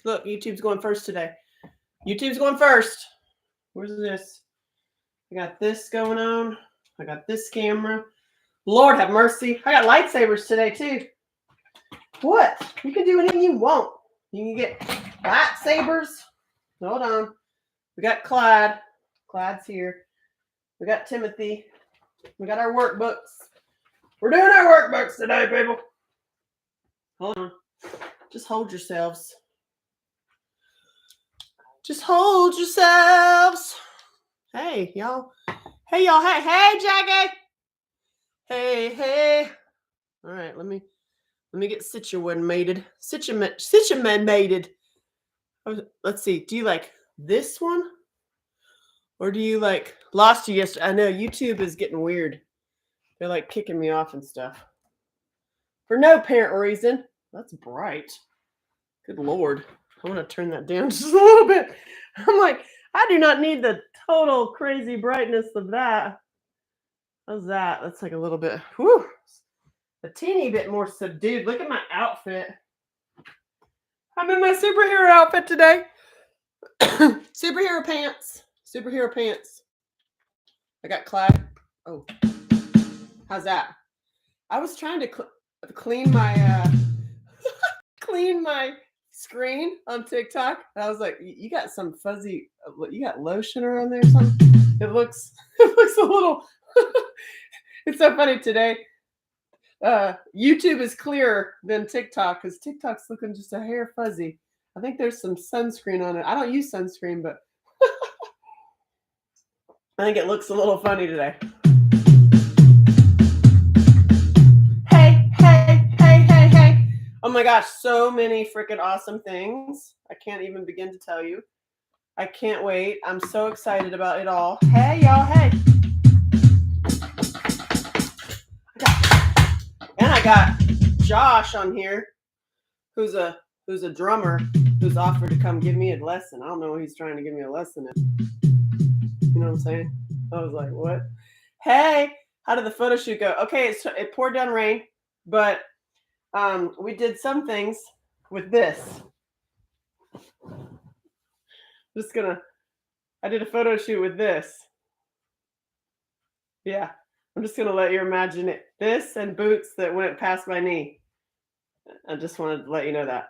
Look, YouTube's going first today. YouTube's going first. Where's this? I got this going on. I got this camera. Lord have mercy. I got lightsabers today, too. What? You can do anything you want. You can get lightsabers. Hold on. We got Clyde. Clyde's here. We got Timothy. We got our workbooks. We're doing our workbooks today, people. Hold on. Just hold yourselves. Just hold yourselves. Hey, y'all. Hey, y'all. Hey, hey, Jackie. Hey. All right, let me get situated. Let's see. Do you like this one? Or do you like lost you yesterday? I know YouTube is getting weird. They're like kicking me off and stuff. For no apparent reason. That's bright. Good Lord. I want to turn that down just a little bit. I'm like, I do not need the total crazy brightness of that. How's that? That's like a little bit, whew, a teeny bit more subdued. Look at my outfit. I'm in my superhero outfit today. Superhero pants. I got Clyde. Oh, how's that? I was trying to clean my screen on TikTok. And I was like, you got some fuzzy, you got lotion around there or something? It looks a little, it's so funny today. YouTube is clearer than TikTok because TikTok's looking just a hair fuzzy. I think there's some sunscreen on it. I don't use sunscreen, but I think it looks a little funny today. Hey. Oh my gosh, so many freaking awesome things. I can't even begin to tell you. I can't wait. I'm so excited about it all. Hey, y'all, hey. I got Josh on here, who's a drummer, who's offered to come give me a lesson. I don't know what he's trying to give me a lesson in. You know what I'm saying? I was like, what? Hey, how did the photo shoot go? Okay, it poured down rain, but we did some things with this. I did a photo shoot with this. Yeah, I'm just going to let you imagine it. This and boots that went past my knee. I just wanted to let you know that.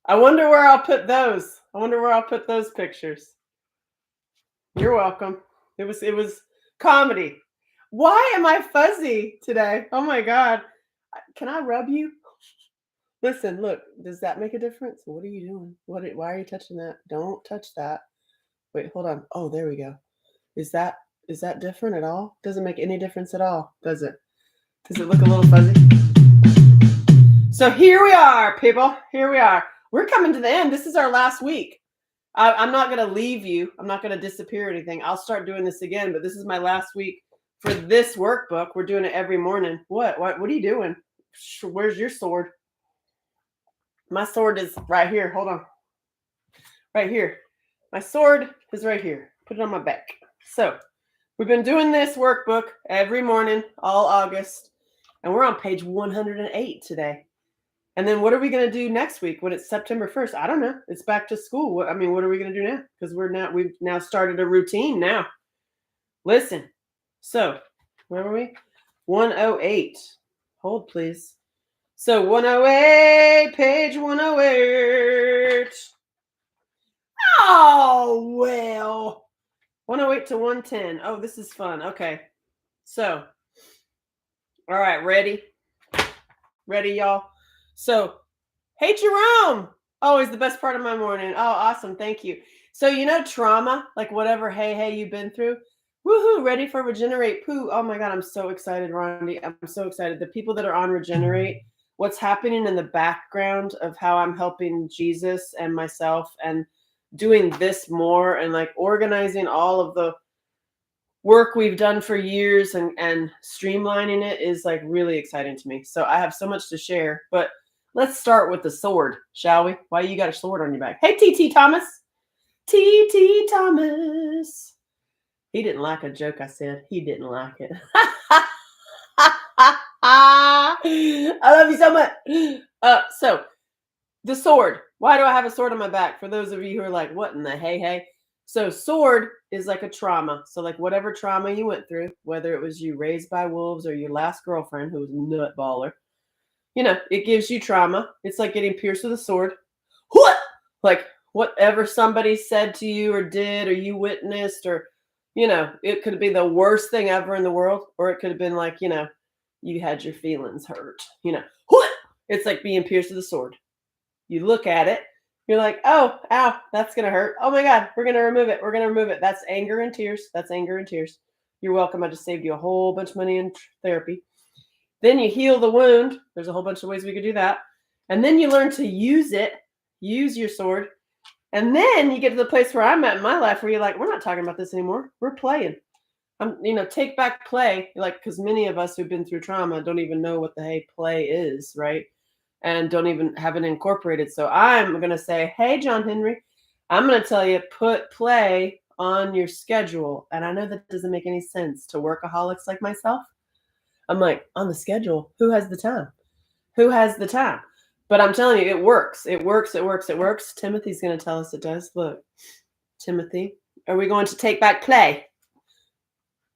I wonder where I'll put those. I wonder where I'll put those pictures. You're welcome. It was comedy. Why am I fuzzy today? Oh my God. Can I rub you? Listen, look, does that make a difference? What are you doing? Why are you touching that? Don't touch that. Wait, hold on. Oh, there we go. Is that different at all? Doesn't make any difference at all, does it? Does it look a little fuzzy? So here we are, people. Here we are. We're coming to the end. This is our last week. I'm not going to leave you. I'm not going to disappear or anything. I'll start doing this again, but this is my last week for this workbook. We're doing it every morning. What are you doing? Where's your sword? My sword is right here. Hold on. Right here. My sword is right here. Put it on my back. So we've been doing this workbook every morning, all August, and we're on page 108 today. And then what are we going to do next week when it's September 1st? I don't know. It's back to school. What are we going to do now? Because we've now started a routine now. Listen. So, where were we? 108. Hold, please. So, 108, page 108. Oh, well. 108 to 110. Oh, this is fun. Okay. So, all right, ready? Ready, y'all? So, hey, Jerome. Always the best part of my morning. Oh, awesome. Thank you. So, trauma, like whatever, hey, you've been through. Woohoo, ready for Regenerate Poo. Oh my God, I'm so excited, Rondi. I'm so excited. The people that are on Regenerate, what's happening in the background of how I'm helping Jesus and myself and doing this more and like organizing all of the work we've done for years and streamlining it is like really exciting to me. So I have so much to share, but let's start with the sword, shall we? Why you got a sword on your back? Hey, TT Thomas. TT Thomas. He didn't like a joke I said. He didn't like it. I love you so much. So The sword. Why do I have a sword on my back? For those of you who are like, what in the hey? So sword is like a trauma. So like whatever trauma you went through, whether it was you raised by wolves or your last girlfriend who was a nut baller, it gives you trauma. It's like getting pierced with a sword. What? Like whatever somebody said to you or did or you witnessed or, it could be the worst thing ever in the world. Or it could have been like, you had your feelings hurt. What? It's like being pierced with a sword. You look at it, you're like, oh, ow, that's going to hurt. Oh my God, we're going to remove it. We're going to remove it. That's anger and tears. That's anger and tears. You're welcome. I just saved you a whole bunch of money in therapy. Then you heal the wound. There's a whole bunch of ways we could do that. And then you learn to use your sword. And then you get to the place where I'm at in my life where you're like, we're not talking about this anymore. We're playing. Take back play. Like, because many of us who've been through trauma don't even know what the hey play is, right? And don't even have it incorporated. So I'm going to say, hey, John Henry, I'm going to tell you, put play on your schedule. And I know that doesn't make any sense to workaholics like myself. I'm like, on the schedule, who has the time? Who has the time? But I'm telling you, it works. It works. It works. It works. Timothy's going to tell us it does. Look, Timothy, are we going to take back play?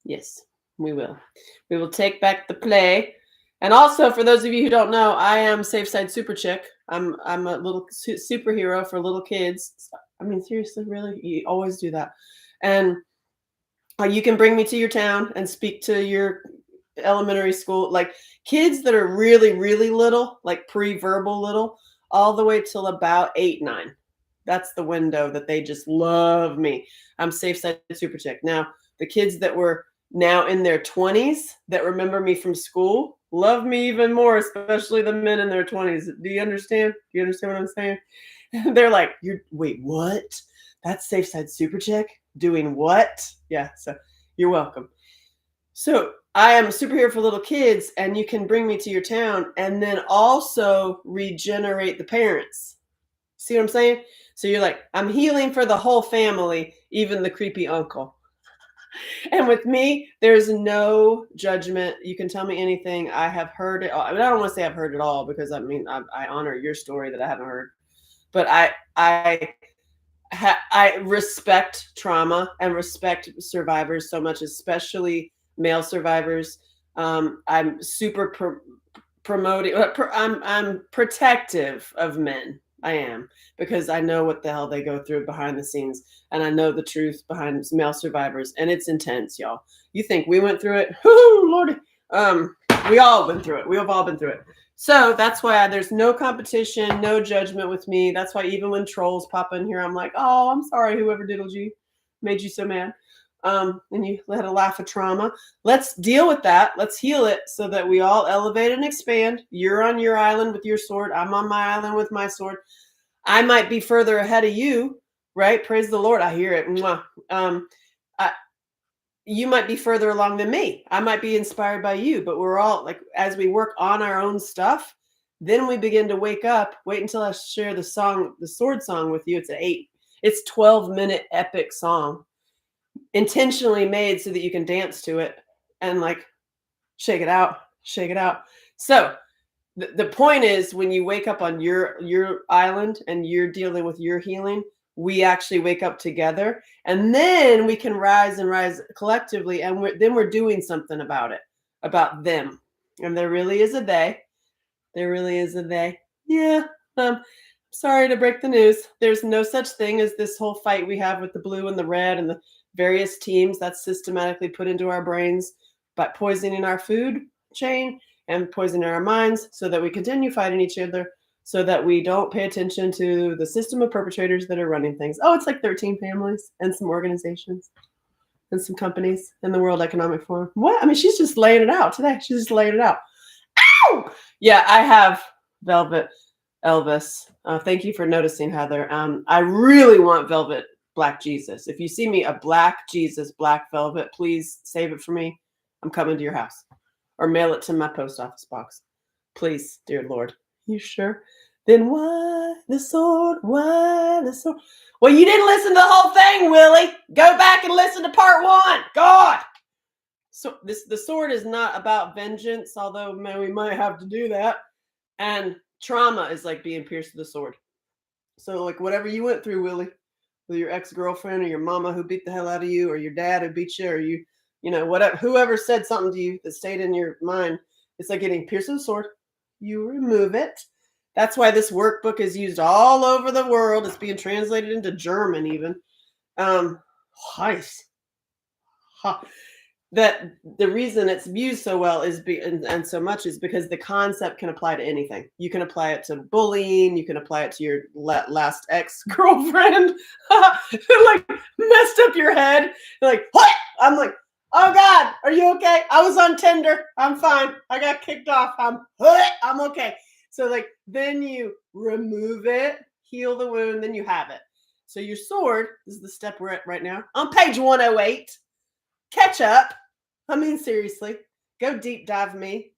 Yes, we will. We will take back the play. And also, for those of you who don't know, I am Safe Side Super Chick. I'm a little superhero for little kids. I mean, seriously, really? You always do that. And you can bring me to your town and speak to your elementary school, like kids that are really, really little, like pre-verbal little, all the way till about 8, 9. That's the window that they just love me. I'm Safe Side Super Chick. Now, the kids that were now in their 20s that remember me from school love me even more, especially the men in their 20s. Do you understand? Do you understand what I'm saying? They're like, wait, what? That's Safe Side Super Chick doing what? Yeah, so you're welcome. So I am a superhero for little kids, and you can bring me to your town and then also regenerate the parents. See what I'm saying? So you're like, I'm healing for the whole family, even the creepy uncle. And with me, there's no judgment. You can tell me anything. I have heard it all. I mean, I don't want to say I've heard it all because I honor your story that I haven't heard. But I respect trauma and respect survivors so much, especially male survivors. I'm super promoting. I'm protective of men. I am, because I know what the hell they go through behind the scenes, and I know the truth behind male survivors, and it's intense, y'all. You think we went through it? Whoo, Lordy. We all went through it. We have all been through it. So that's why there's no competition, no judgment with me. That's why even when trolls pop in here, I'm like, oh, I'm sorry, whoever diddled you, made you so mad. And you had a laugh of trauma. Let's deal with that. Let's heal it so that we all elevate and expand. You're on your island with your sword. I'm on my island with my sword. I might be further ahead of you, right? Praise the Lord. I hear it. You might be further along than me. I might be inspired by you, but we're all like, as we work on our own stuff, then we begin to wake up. Wait until I share the sword song with you. It's 12-minute epic song, intentionally made so that you can dance to it and like shake it out. So the point is, when you wake up on your island and you're dealing with your healing, we actually wake up together, and then we can rise collectively, and then we're doing something about it, about them. And there really is a they. There really is a they. Yeah. Sorry to break the news. There's no such thing as this whole fight we have with the blue and the red and the various teams that's systematically put into our brains by poisoning our food chain and poisoning our minds, so that we continue fighting each other, so that we don't pay attention to the system of perpetrators that are running things. Oh, it's like 13 families and some organizations and some companies and the World Economic Forum. What? I mean, she's just laying it out today. She's just laying it out. Ow! Yeah, I have Velvet Elvis. Thank you for noticing, Heather. I really want Velvet Black Jesus. If you see me a Black Jesus, Black Velvet, please save it for me. I'm coming to your house. Or mail it to my post office box. Please, dear Lord. You sure? Then why the sword? Why the sword? Well, you didn't listen to the whole thing, Willie. Go back and listen to part 1. God. So the sword is not about vengeance, although we might have to do that. And Trauma is like being pierced with a sword. So like whatever you went through, Willie, with your ex-girlfriend or your mama who beat the hell out of you, or your dad who beat you, or you know, whatever, whoever said something to you that stayed in your mind, it's like getting pierced with a sword. You remove it. That's why this workbook is used all over the world. It's being translated into German even. Heiss. Ha. That the reason it's used so well is and so much is because the concept can apply to anything. You can apply it to bullying. You can apply it to your last ex-girlfriend who like messed up your head. You're like, what? I'm like, oh God, are you okay? I was on Tinder. I'm fine. I got kicked off. I'm okay. So like then you remove it, heal the wound, then you have it. So your sword, this is the step we're at right now, on page 108. Catch up. I mean, seriously, go deep dive me.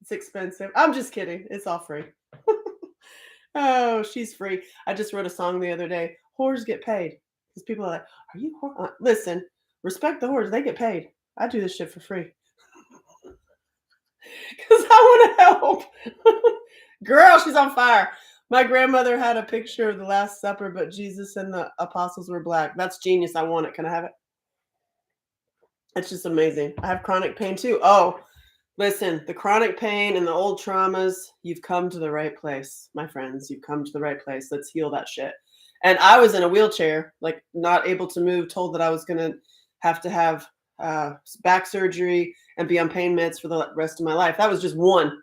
It's expensive. I'm just kidding. It's all free. Oh, she's free. I just wrote a song the other day. Whores get paid. Because people are like, are you whore? Listen, respect the whores. They get paid. I do this shit for free. Because I want to help. Girl, she's on fire. My grandmother had a picture of the Last Supper, but Jesus and the apostles were black. That's genius. I want it. Can I have it? It's just amazing. I have chronic pain too. Oh, listen, the chronic pain and the old traumas, you've come to the right place, my friends. You've come to the right place. Let's heal that shit. And I was in a wheelchair, like not able to move, told that I was going to have back surgery and be on pain meds for the rest of my life. That was just one.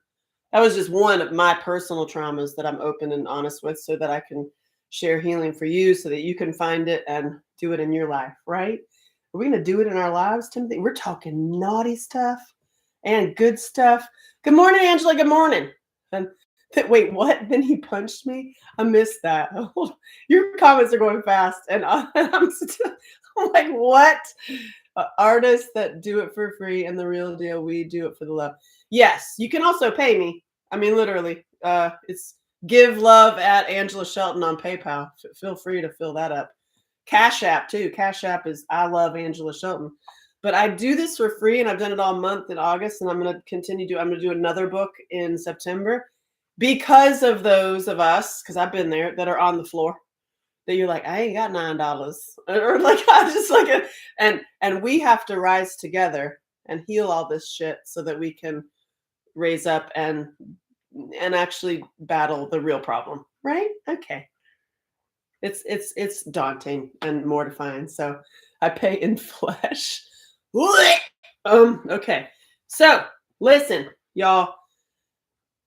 That was just one of my personal traumas that I'm open and honest with so that I can share healing for you so that you can find it and do it in your life, right? Are we going to do it in our lives, Timothy? We're talking naughty stuff and good stuff. Good morning, Angela. Good morning. And wait, what? Then he punched me? I missed that. Your comments are going fast. And I'm like, what? Artists that do it for free and the real deal, we do it for the love. Yes, you can also pay me. I mean, literally, it's give love at Angela Shelton on PayPal. Feel free to fill that up. Cash App too. Cash App is I love Angela Shelton. But I do this for free, and I've done it all month in August, and I'm going to continue to. I'm going to do another book in September because of those of us, because I've been there, that are on the floor. That you're like, I ain't got $9, or like I just like it, and we have to rise together and heal all this shit so that we can raise up and actually battle the real problem, right? Okay. It's daunting and mortifying. So I pay in flesh. Okay. So listen, y'all.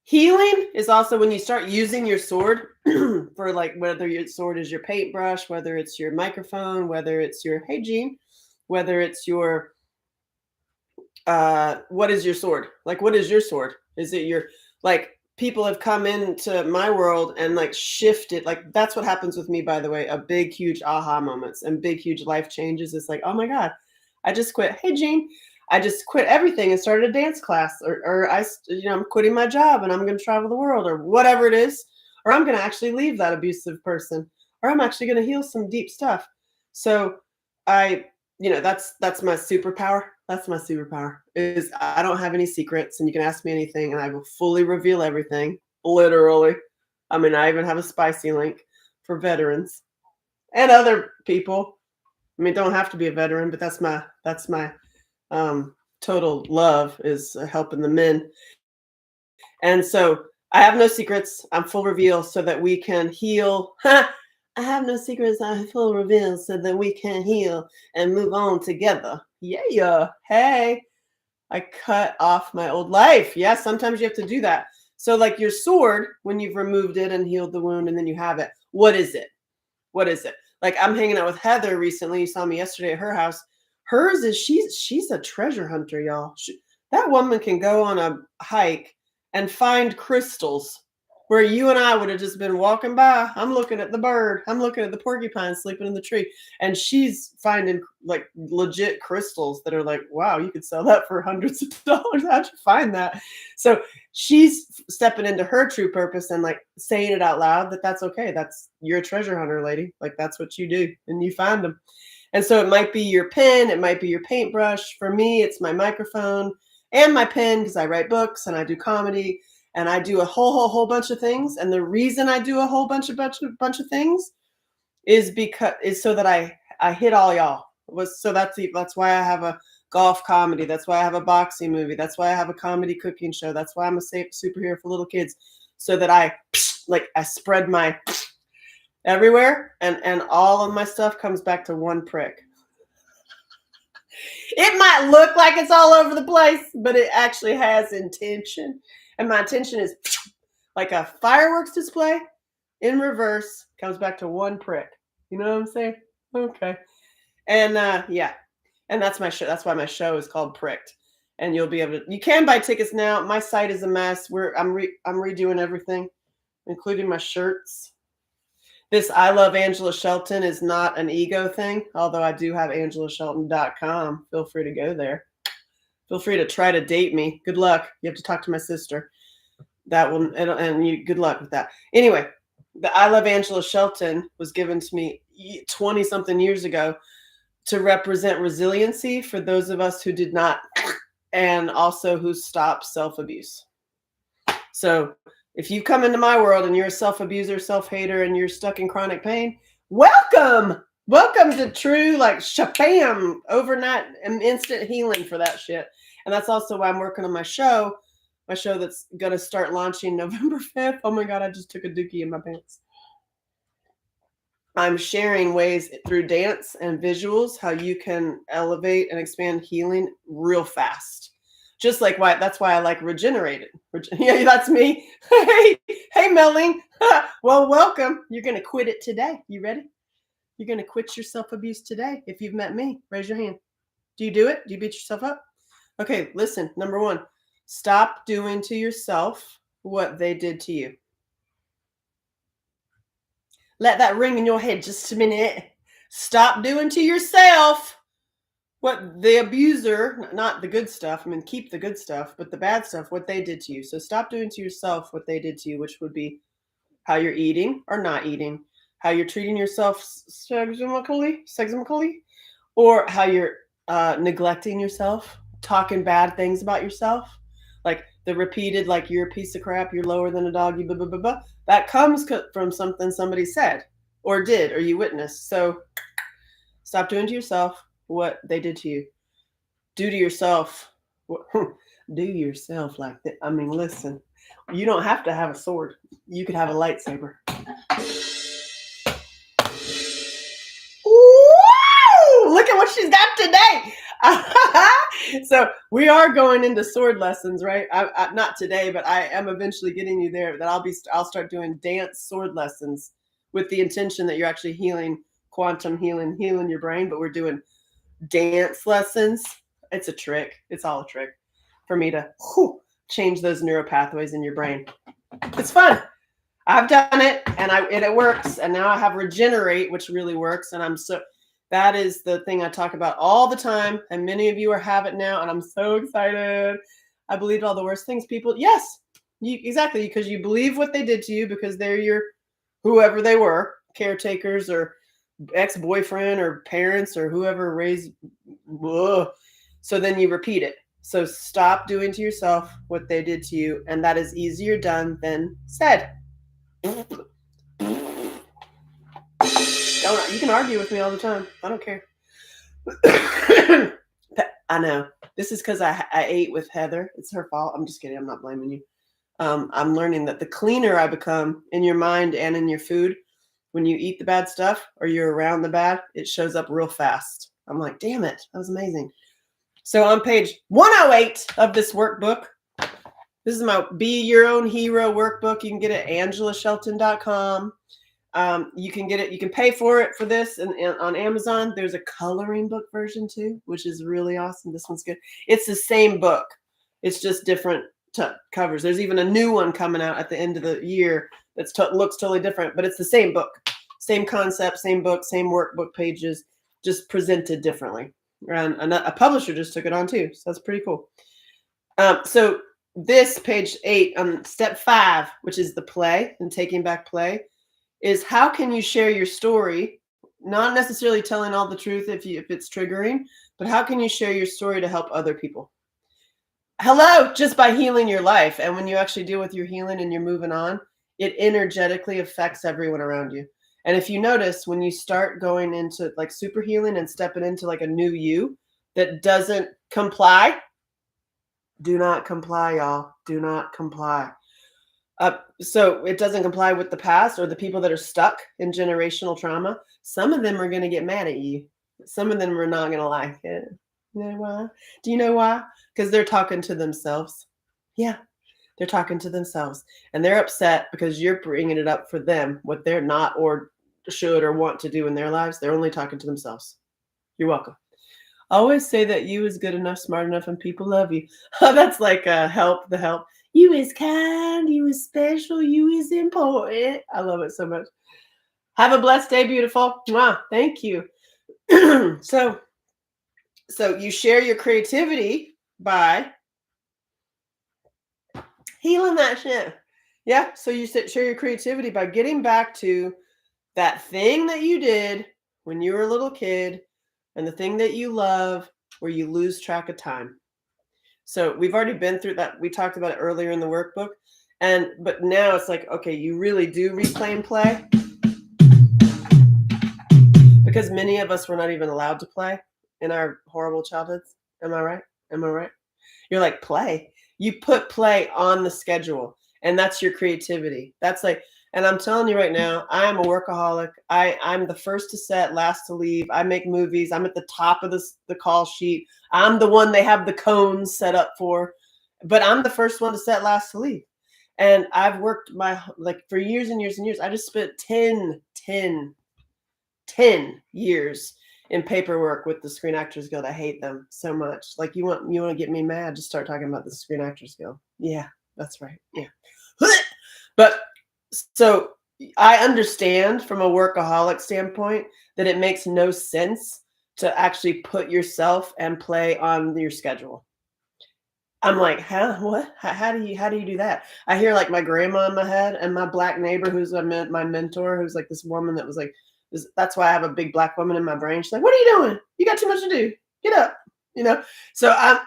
Healing is also when you start using your sword for like whether your sword is your paintbrush, whether it's your microphone, whether it's your hey Gene, whether it's your what is your sword? Like what is your sword? Is it your like people have come into my world and like shifted, like that's what happens with me, by the way, a big huge aha moments and big huge life changes. It's like, oh my God, I just quit. Hey Gene, I just quit everything and started a dance class, or I'm quitting my job and I'm going to travel the world, or whatever it is, or I'm going to actually leave that abusive person, or I'm actually going to heal some deep stuff. So that's my superpower. That's my superpower is I don't have any secrets, and you can ask me anything and I will fully reveal everything. Literally. I mean, I even have a spicy link for veterans and other people. I mean, don't have to be a veteran, but that's my total love is helping the men. And so I have no secrets. I'm full reveal so that we can heal. I have no secrets. I'm full reveal so that we can heal and move on together. Yeah. Hey, I cut off my old life. Yeah, sometimes you have to do that. So like your sword, when you've removed it and healed the wound and then you have it, what is it? What is it? Like I'm hanging out with Heather recently. You saw me yesterday at her house. Hers is she's a treasure hunter, y'all. That woman can go on a hike and find crystals where you and I would have just been walking by. I'm looking at the bird. I'm looking at the porcupine sleeping in the tree. And she's finding like legit crystals that are like, wow, you could sell that for hundreds of dollars. How'd you find that? So she's stepping into her true purpose and like saying it out loud that's okay. You're a treasure hunter, lady. Like that's what you do and you find them. And so it might be your pen. It might be your paintbrush. For me, it's my microphone and my pen because I write books and I do comedy. and I do a whole bunch of things. And the reason I do a whole bunch of things is so that I hit all y'all. So that's why I have a golf comedy. That's why I have a boxing movie. That's why I have a comedy cooking show. That's why I'm a safe superhero for little kids. So that I spread my everywhere, and all of my stuff comes back to one prick. It might look like it's all over the place, but it actually has intention. And my intention is like a fireworks display in reverse, comes back to one prick. You know what I'm saying? Okay. And yeah. And that's my show. That's why my show is called Pricked. And you'll be able to, you can buy tickets now. My site is a mess. I'm redoing everything, including my shirts. This I Love Angela Shelton is not an ego thing, although I do have angelashelton.com. Feel free to go there. Feel free to try to date me. Good luck. You have to talk to my sister. That will, and you, good luck with that. Anyway, the I Love Angela Shelton was given to me 20 something years ago to represent resiliency for those of us who did not, and also who stopped self-abuse. So if you come into my world and you're a self-abuser, self-hater, and you're stuck in chronic pain, welcome to true, like, shabam, overnight and instant healing for that shit. And that's also why I'm working on my show that's going to start launching November 5th. Oh my God, I just took a dookie in my pants. I'm sharing ways through dance and visuals how you can elevate and expand healing real fast. Just like that's why I like Regenerated. Yeah, that's me. Hey, Melling. Well, welcome. You're going to quit it today. You ready? You're going to quit your self-abuse today. If you've met me, raise your hand. Do you do it? Do you beat yourself up? Okay, listen. Number 1, stop doing to yourself what they did to you. Let that ring in your head just a minute. Stop doing to yourself what the abuser, not the good stuff, I mean, keep the good stuff, but the bad stuff, what they did to you. So stop doing to yourself what they did to you, which would be how you're eating or not eating, how you're treating yourself sexually, or how you're neglecting yourself, talking bad things about yourself, like the repeated, like, you're a piece of crap, you're lower than a dog, you blah, blah, blah, blah. That comes from something somebody said or did or you witnessed. So stop doing to yourself what they did to you. Do to yourself. Do yourself like that. I mean, listen, you don't have to have a sword. You could have a lightsaber. Woo! Look at what she's got today. So we are going into sword lessons, right? I, not today, but I am eventually getting you there. That I'll start doing dance sword lessons with the intention that you're actually healing, quantum healing your brain. But we're doing dance lessons. It's a trick. It's all a trick for me to change those neural pathways in your brain. It's fun. I've done it, and it works. And now I have Regenerate, which really works. And that is the thing I talk about all the time. And many of you have it now, and I'm so excited. I believed all the worst things people. Yes, exactly, because you believe what they did to you because they're your whoever they were, caretakers or ex-boyfriend or parents or whoever raised. Ugh. So then you repeat it. So stop doing to yourself what they did to you, and that is easier done than said. You can argue with me all the time. I don't care. I know. This is because I ate with Heather. It's her fault. I'm just kidding. I'm not blaming you. I'm learning that the cleaner I become in your mind and in your food, when you eat the bad stuff or you're around the bad, it shows up real fast. I'm like, damn it. That was amazing. So on page 108 of this workbook, this is my Be Your Own Hero workbook. You can get it at angelashelton.com. You can get it. You can pay for it for this and on Amazon. There's a coloring book version too, which is really awesome. This one's good. It's the same book. It's just different covers. There's even a new one coming out at the end of the year that looks totally different, but it's the same book, same concept, same book, same workbook pages, just presented differently. And a publisher just took it on too, so that's pretty cool. So this page 8 on step 5, which is the play and taking back play, is how can you share your story, not necessarily telling all the truth if it's triggering, but how can you share your story to help other people? Hello, just by healing your life. And when you actually deal with your healing and you're moving on, it energetically affects everyone around you. And if you notice, when you start going into like super healing and stepping into like a new you that doesn't comply, do not comply, y'all. Do not comply. So it doesn't comply with the past or the people that are stuck in generational trauma. Some of them are going to get mad at you. Some of them are not going to like it. You know why? Do you know why? Because they're talking to themselves. Yeah, they're talking to themselves. And they're upset because you're bringing it up for them, what they're not or should or want to do in their lives. They're only talking to themselves. You're welcome. Always say that you is good enough, smart enough, and people love you. That's like help, the help. You is kind, you is special, you is important. I love it so much. Have a blessed day, beautiful. Mwah. Thank you. so you share your creativity by healing that shit. Yeah. So you share your creativity by getting back to that thing that you did when you were a little kid and the thing that you love where you lose track of time. So we've already been through that. We talked about it earlier in the workbook. But now it's like, okay, you really do replay and play. Because many of us were not even allowed to play in our horrible childhoods. Am I right? Am I right? You're like, play. You put play on the schedule, and that's your creativity. That's like, and I'm telling you right now, I am a workaholic. I'm the first to set, last to leave. I make movies. I'm at the top of the call sheet. I'm the one they have the cones set up for, but I'm the first one to set, last to leave. And I've worked for years and years and years. I just spent 10 years in paperwork with the Screen Actors Guild. I hate them so much. Like you want to get me mad, just start talking about the Screen Actors Guild. Yeah, that's right. Yeah. But so I understand from a workaholic standpoint that it makes no sense to actually put yourself and play on your schedule. I'm like, huh? What? How do you do that? I hear like my grandma in my head and my black neighbor, who's my mentor, who's like this woman that was like, that's why I have a big black woman in my brain. She's like, what are you doing? You got too much to do. Get up. So I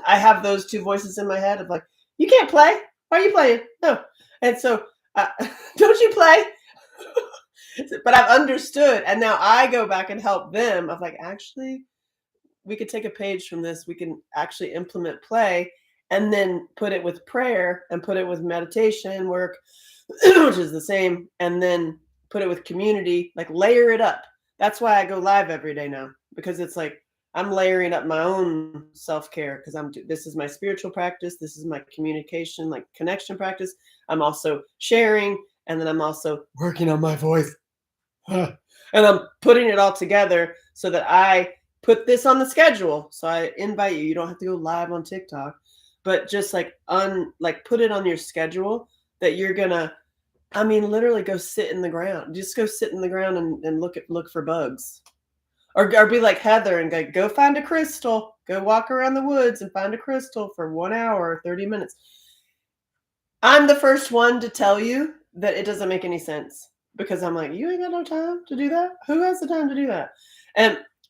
I have those two voices in my head of like, you can't play. Why are you playing? No. And so don't you play? But I've understood, and now I go back and help them of like, actually, we could take a page from this. We can actually implement play and then put it with prayer and put it with meditation work, which is the same, and then put it with community, like layer it up. That's why I go live every day now, because it's like I'm layering up my own self-care because this is my spiritual practice. This is my communication, like connection practice. I'm also sharing, and then I'm also working on my voice. And I'm putting it all together so that I put this on the schedule. So I invite you. You don't have to go live on TikTok, but just like put it on your schedule that you're gonna, I mean, literally go sit in the ground. Just go sit in the ground and look for bugs. Or be like Heather and go find a crystal. Go walk around the woods and find a crystal for 1 hour or 30 minutes. I'm the first one to tell you that it doesn't make any sense. Because I'm like, you ain't got no time to do that? Who has the time to do that?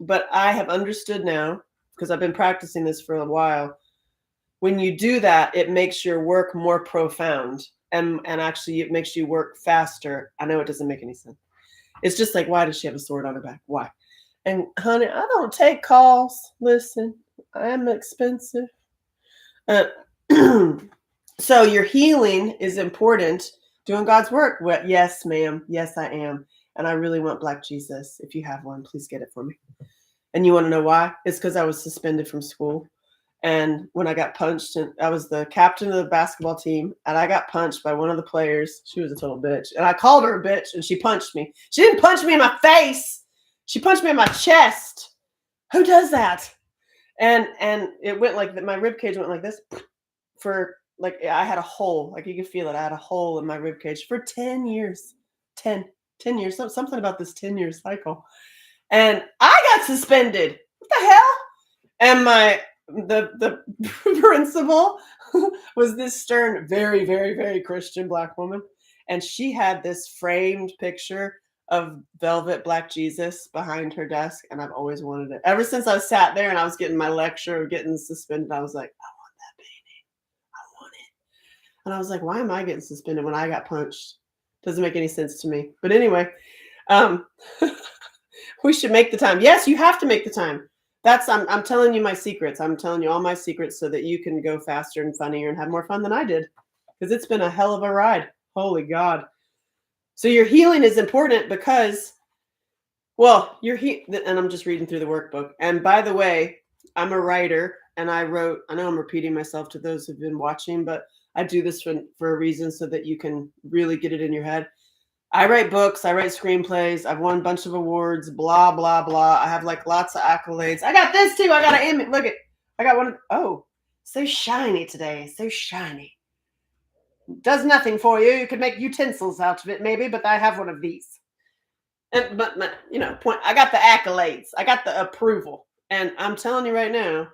But I have understood now, because I've been practicing this for a while, when you do that, it makes your work more profound. And actually, it makes you work faster. I know it doesn't make any sense. It's just like, why does she have a sword on her back? Why? And honey, I don't take calls. Listen, I am expensive. So your healing is important. Doing God's work. Well, yes, ma'am. Yes, I am. And I really want Black Jesus. If you have one, please get it for me. And you want to know why? It's because I was suspended from school. And when I got punched, and I was the captain of the basketball team, and I got punched by one of the players. She was a total bitch. And I called her a bitch, and she punched me. She didn't punch me in my face. She punched me in my chest. Who does that? And it went like that. My rib cage went like this for like I had a hole, like you could feel it. I had a hole in my rib cage for 10 years. 10 years. Something about this 10-year cycle. And I got suspended. What the hell? And the principal was this stern, very, very, very Christian Black woman. And she had this framed picture of velvet Black Jesus behind her desk. And I've always wanted it. Ever since I sat there and I was getting my lecture of getting suspended, I was like, And I was like, why am I getting suspended when I got punched? Doesn't make any sense to me. But anyway, um, we should make the time. Yes, you have to make the time. I'm telling you my secrets. I'm telling you all my secrets so that you can go faster and funnier and have more fun than I did. Because it's been a hell of a ride. Holy God. So your healing is important because, well, and I'm just reading through the workbook. And by the way, I'm a writer and I know I'm repeating myself to those who've been watching, but I do this for a reason so that you can really get it in your head. I write books, I write screenplays, I've won a bunch of awards, blah, blah, blah. I have like lots of accolades. I got this too. I got an image. Look at, I got one. Oh, so shiny today. So shiny. Does nothing for you. You could make utensils out of it maybe, but I have one of these. And but point. I got the accolades. I got the approval, and I'm telling you right now,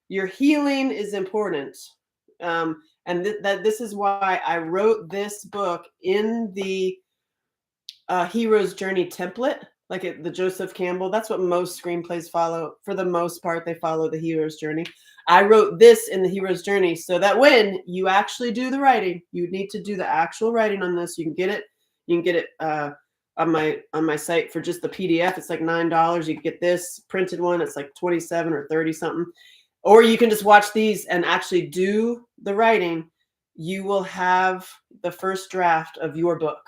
your healing is important. And this is why I wrote this book in the hero's journey template, like the Joseph Campbell. That's what most screenplays follow. For the most part, they follow the hero's journey. I wrote this in the hero's journey so that when you actually do the writing, you need to do the actual writing on this. You can get it. You can get it on my site for just the PDF. It's like $9. You can get this printed one. It's like 27 or 30 something. Or you can just watch these and actually do the writing. You will have the first draft of your book.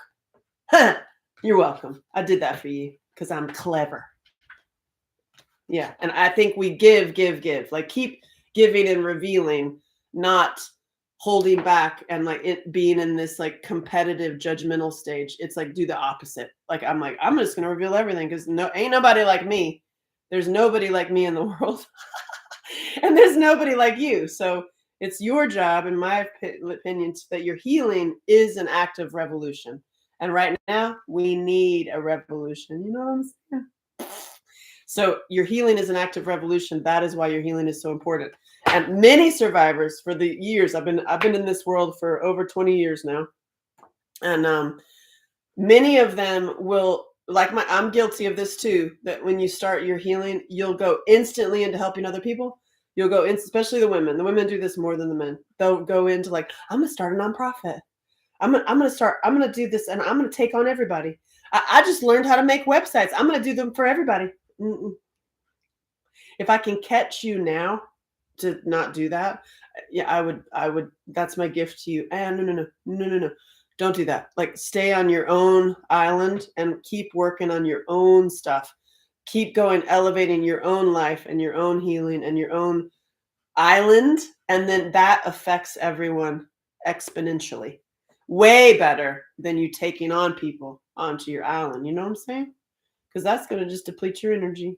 You're welcome. I did that for you because I'm clever. Yeah. And I think we give. Like keep giving and revealing, not holding back and like it being in this like competitive judgmental stage. It's like do the opposite. Like I'm just gonna reveal everything because ain't nobody like me. There's nobody like me in the world. And there's nobody like you. So it's your job, in my opinion, that your healing is an act of revolution. And right now, we need a revolution. You know what I'm saying? So your healing is an act of revolution. That is why your healing is so important. And many survivors for the years, I've been in this world for over 20 years now. And many of them will, I'm guilty of this too, that when you start your healing, you'll go instantly into helping other people. You'll go in, especially the women. The women do this more than the men. They'll go into like, I'm going to start a nonprofit. I'm going to do this and I'm going to take on everybody. I just learned how to make websites. I'm going to do them for everybody. Mm-mm. If I can catch you now to not do that, yeah, I would, that's my gift to you. And no. Don't do that. Like stay on your own island and keep working on your own stuff. Keep going, elevating your own life and your own healing and your own island. And then that affects everyone exponentially. Way better than you taking on people onto your island. You know what I'm saying? Because that's going to just deplete your energy.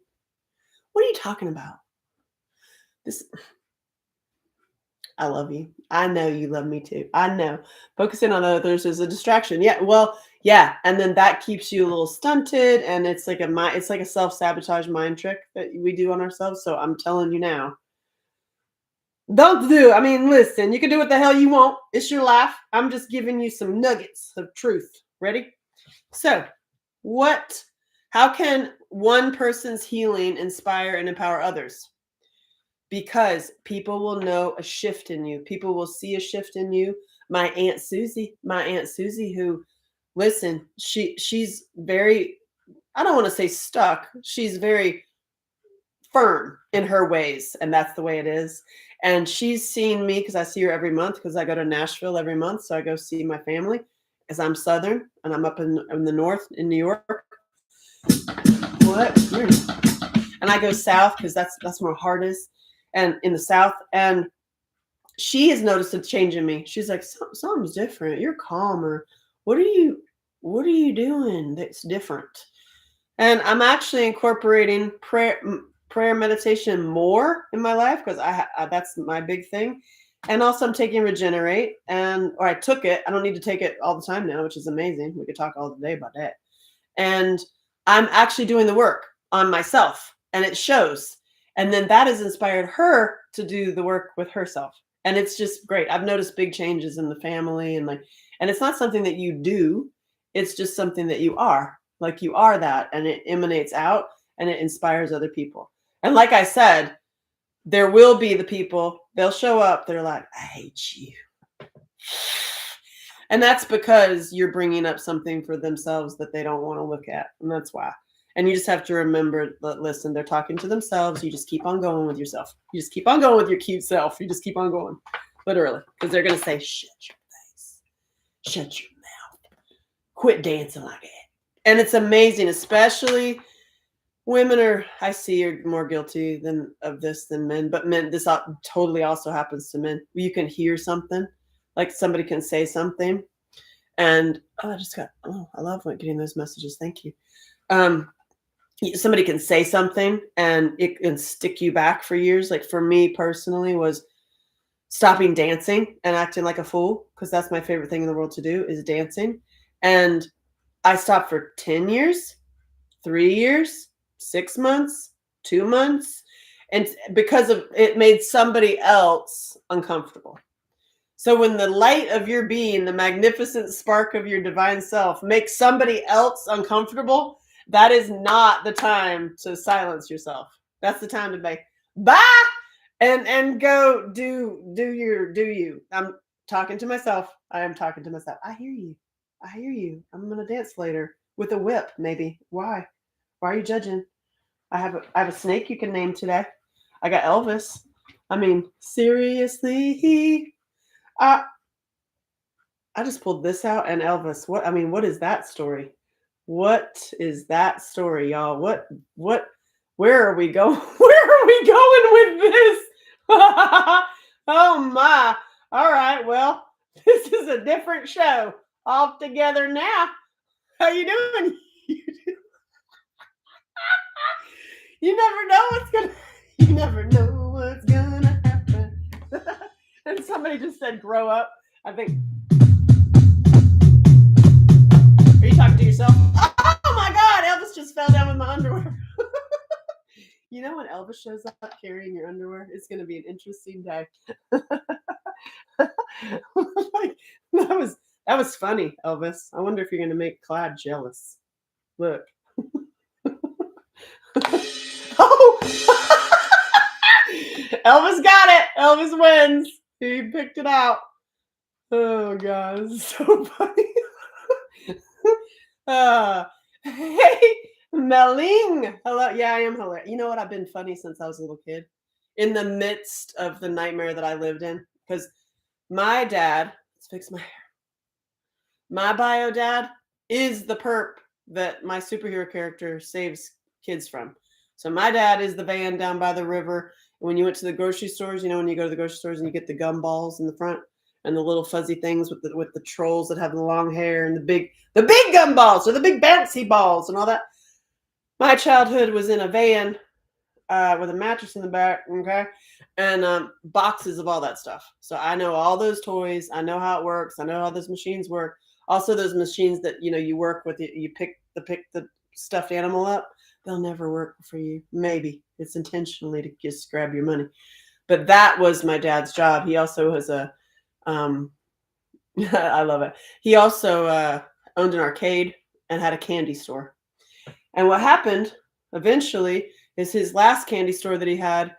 What are you talking about? I love you. I know you love me too. I know. Focusing on others is a distraction. Yeah. Well, yeah. And then that keeps you a little stunted. And it's like a self-sabotage mind trick that we do on ourselves. So I'm telling you now. Listen, you can do what the hell you want. It's your life. I'm just giving you some nuggets of truth. Ready? So how can one person's healing inspire and empower others? Because people will know a shift in you. People will see a shift in you. My Aunt Susie, who, listen, she's very, I don't want to say stuck. She's very firm in her ways. And that's the way it is. And she's seen me because I see her every month because I go to Nashville every month. So I go see my family because I'm Southern and I'm up in the North in New York. What? And I go South because that's where my heart is. And in the South, and she has noticed a change in me. She's like, something's different. You're calmer. What are you doing that's different? And I'm actually incorporating prayer meditation more in my life because that's my big thing. And also I'm taking Regenerate or I took it. I don't need to take it all the time now, which is amazing. We could talk all day about that. And I'm actually doing the work on myself and it shows. And then that has inspired her to do the work with herself. And it's just great. I've noticed big changes in the family and it's not something that you do. It's just something that you are. Like you are that and it emanates out and it inspires other people. And like I said, there will be the people, they'll show up. They're like, I hate you. And that's because you're bringing up something for themselves that they don't want to look at. And that's why. And you just have to remember that, listen, they're talking to themselves. You just keep on going with yourself. You just keep on going with your cute self. You just keep on going, literally, because they're going to say, shut your face, shut your mouth, quit dancing like that. And it's amazing, especially women I see are more guilty of this than men, but men, this totally also happens to men. You can hear something, like somebody can say something, and I love getting those messages. Thank you. Somebody can say something and it can stick you back for years. Like for me personally was stopping dancing and acting like a fool, because that's my favorite thing in the world to do is dancing. And I stopped for 10 years, 3 years, 6 months, 2 months. And because of it made somebody else uncomfortable. So when the light of your being, the magnificent spark of your divine self makes somebody else uncomfortable, that is not the time to silence yourself. That's the time to be bye and go do you. I'm talking to myself. I am talking to myself. I hear you. I'm gonna dance later with a whip, maybe. Why? Why are you judging? I have a snake you can name today. I got Elvis. I mean, seriously, I just pulled this out and Elvis. What is that story? What is that story, y'all? Where are we going? Where are we going with this? Oh my. All right. Well, this is a different show altogether now. How you doing? You never know what's gonna happen. And somebody just said grow up. I think. Are you talking to yourself? Oh my God, Elvis just fell down with my underwear. You know when Elvis shows up carrying your underwear, it's going to be an interesting day. That was funny, Elvis. I wonder if you're going to make Clyde jealous. Look. Oh! Elvis got it. Elvis wins. He picked it out. Oh God, it's so funny. Hey, Meling. Hello. Yeah, I am hilarious. You know what? I've been funny since I was a little kid. In the midst of the nightmare that I lived in. Because my dad, let's fix my hair. My bio dad is the perp that my superhero character saves kids from. So my dad is the van down by the river. When you went to the grocery stores, when you go to the grocery stores and you get the gumballs in the front and the little fuzzy things with the trolls that have the long hair and the big gumballs or the big bouncy balls and all that. My childhood was in a van with a mattress in the back, okay, and boxes of all that stuff. So I know all those toys. I know how it works. I know how those machines work. Also, those machines that you work with, you pick the stuffed animal up. They'll never work for you. Maybe it's intentionally to just grab your money. But that was my dad's job. He also was I love it. He also owned an arcade and had a candy store. And what happened eventually is his last candy store that he had,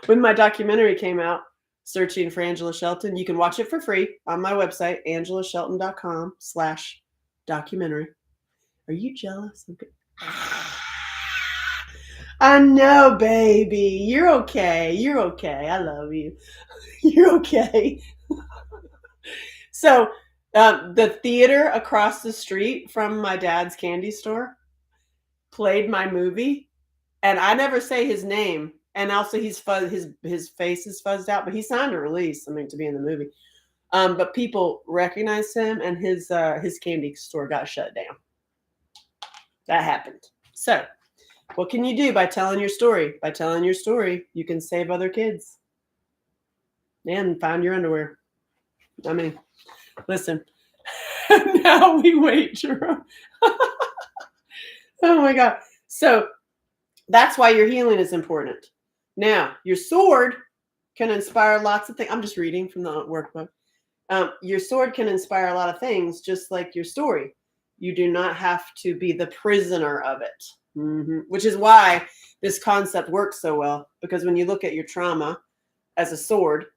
when my documentary came out, Searching for Angela Shelton, you can watch it for free on my website, angelashelton.com/documentary. Are you jealous? I know, baby. You're okay. I love you. You're okay. So the theater across the street from my dad's candy store played my movie, and I never say his name. And also his face is fuzzed out, but he signed a release, to be in the movie. But people recognized him, and his candy store got shut down. That happened. So what can you do by telling your story? By telling your story, you can save other kids and find your underwear. Listen. Now we wait, Jerome. Oh my God. So that's why your healing is important. Now, your sword can inspire lots of things. I'm just reading from the workbook. Your sword can inspire a lot of things, just like your story. You do not have to be the prisoner of it, which is why this concept works so well. Because when you look at your trauma as a sword,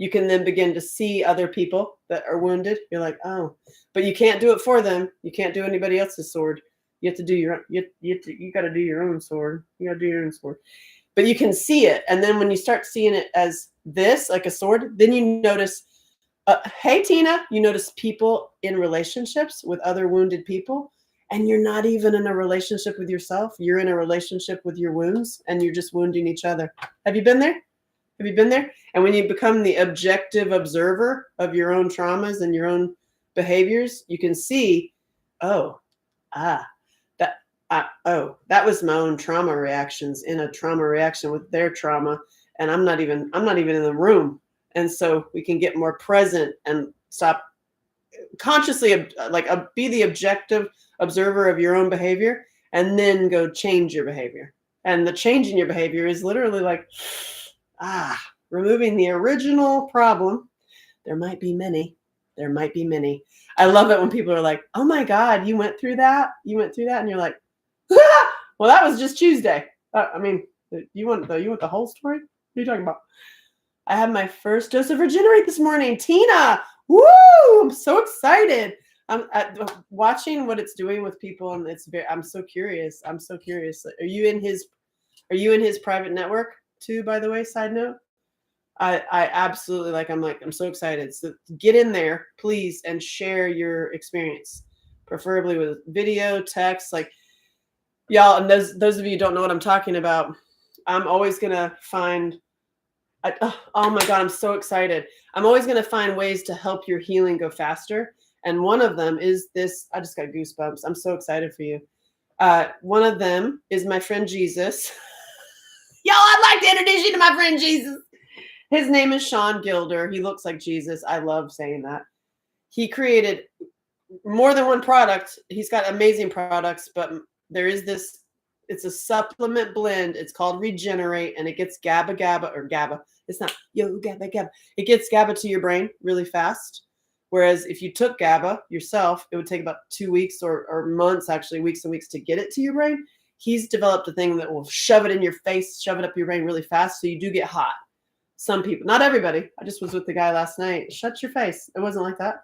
you can then begin to see other people that are wounded. You're like, oh, but you can't do it for them. You can't do anybody else's sword. You have to do your own. You got to do your own sword. You got to do your own sword. But you can see it, and then when you start seeing it as this, like a sword, then you notice. Hey, Tina, you notice people in relationships with other wounded people, and you're not even in a relationship with yourself. You're in a relationship with your wounds, and you're just wounding each other. Have you been there? Have you been there? And when you become the objective observer of your own traumas and your own behaviors, you can see, oh, that was my own trauma reactions in a trauma reaction with their trauma, and I'm not even in the room. And so we can get more present and stop consciously, be the objective observer of your own behavior, and then go change your behavior. And the change in your behavior is literally like, removing the original problem. There might be many. There might be many. I love it when people are like, oh my God, you went through that? You went through that? And you're like, well, that was just Tuesday. You want the whole story? What are you talking about? I had my first dose of Regenerate this morning. Tina, woo! I'm so excited. I'm watching what it's doing with people, and I'm so curious. I'm so curious. Are you in his private network too, by the way, side note? I absolutely I'm so excited. So get in there, please, and share your experience, preferably with video, text. Like, y'all, and those of you who don't know what I'm talking about, I'm always gonna find. Oh my God, I'm so excited. I'm always going to find ways to help your healing go faster. And one of them is this. I just got goosebumps. I'm so excited for you. One of them is my friend Jesus. Y'all, I'd like to introduce you to my friend Jesus. His name is Sean Gilder. He looks like Jesus. I love saying that. He created more than one product. He's got amazing products, but there is this. It's a supplement blend. It's called Regenerate, and it gets GABA. It's not GABA. It gets GABA to your brain really fast. Whereas if you took GABA yourself, it would take about 2 weeks or months, actually, weeks and weeks to get it to your brain. He's developed a thing that will shove it in your face, shove it up your brain really fast, so you do get hot. Some people, not everybody. I just was with the guy last night. Shut your face. It wasn't like that.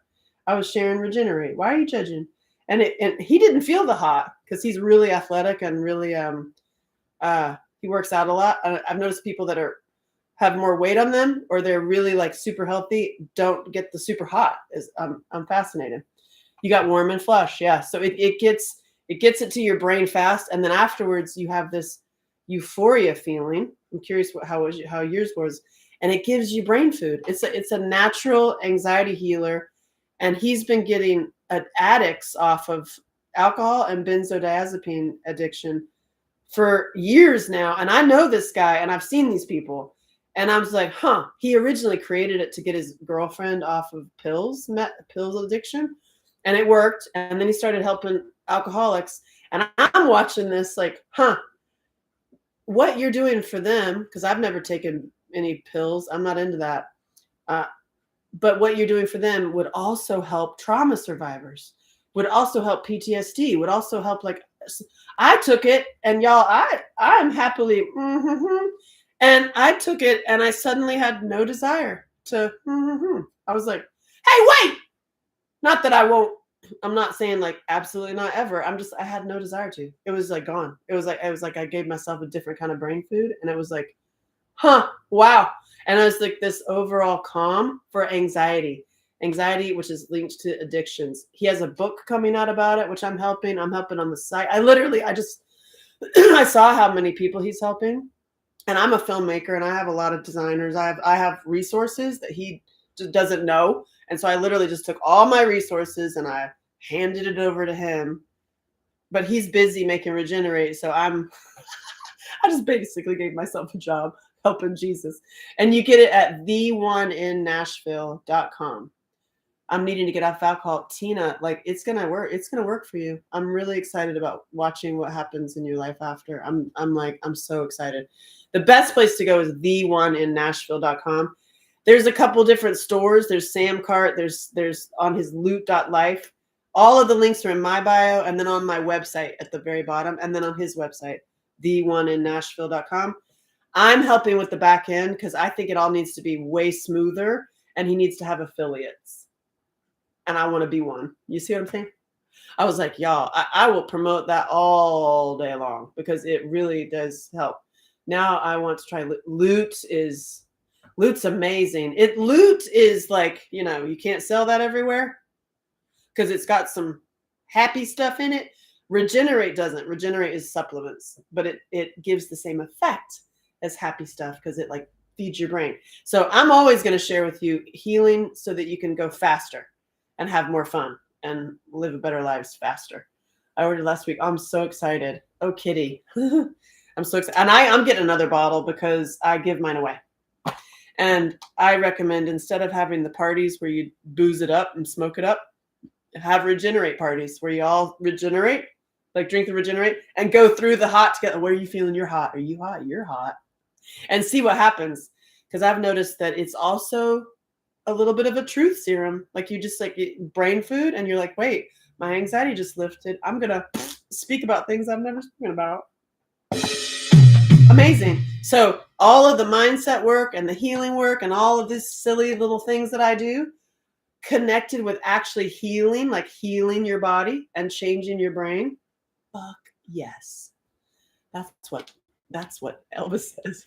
I was sharing Regenerate. Why are you judging? And he didn't feel the hot because he's really athletic and really he works out a lot. I've noticed people that have more weight on them, or they're really like super healthy, don't get the super hot. I'm fascinated. You got warm and flush, yeah. So it gets it to your brain fast, and then afterwards you have this euphoria feeling. I'm curious how yours was, and it gives you brain food. It's a natural anxiety healer, and he's been getting addicts off of alcohol and benzodiazepine addiction for years now. And I know this guy, and I've seen these people, and I was like, he originally created it to get his girlfriend off of pills addiction, and it worked. And then he started helping alcoholics, and I'm watching this like, what you're doing for them, because I've never taken any pills. I'm not into that. But what you're doing for them would also help trauma survivors, would also help PTSD, would also help, like, I took it, and y'all, I'm happily, and I took it, and I suddenly had no desire to, I was like, hey, wait, not that I won't, I'm not saying like absolutely not ever. I had no desire to. It was like gone. It was like I gave myself a different kind of brain food, and it was like, wow. And I was like this overall calm for anxiety, which is linked to addictions. He has a book coming out about it, which I'm helping on the site. I just, I saw how many people he's helping, and I'm a filmmaker, and I have a lot of designers. I have resources that he just doesn't know. And so I literally just took all my resources and I handed it over to him, but he's busy making Regenerate. So I just basically gave myself a job helping Jesus. And you get it at theoneinnashville.com. I'm needing to get off alcohol. Tina, like, it's going to work. It's going to work for you. I'm really excited about watching what happens in your life after. I'm so excited. The best place to go is theoneinnashville.com. There's a couple different stores. There's Sam Cart. There's on his loot.life. All of the links are in my bio, and then on my website at the very bottom, and then on his website, theoneinnashville.com. I'm helping with the back end because I think it all needs to be way smoother, and he needs to have affiliates. And I want to be one. You see what I'm saying? I was like, y'all, I will promote that all day long because it really does help. Now I want to try Loot's amazing. Loot is like, you can't sell that everywhere because it's got some happy stuff in it. Regenerate doesn't. Regenerate is supplements, but it gives the same effect as happy stuff because it like feeds your brain. So I'm always going to share with you healing so that you can go faster and have more fun and live a better lives faster. I ordered last week. I'm so excited. Oh, kitty. I'm so excited. And I'm getting another bottle because I give mine away. And I recommend, instead of having the parties where you booze it up and smoke it up, have regenerate parties where you all regenerate, like drink the regenerate and go through the hot together. Where are you feeling? You're hot. Are you hot? You're hot. And see what happens. Because I've noticed that it's also a little bit of a truth serum. Like you just like brain food and you're like, wait, my anxiety just lifted. I'm going to speak about things I've never spoken about. Amazing. So all of the mindset work and the healing work and all of these silly little things that I do connected with actually healing, like healing your body and changing your brain. Fuck yes. That's what Elvis says.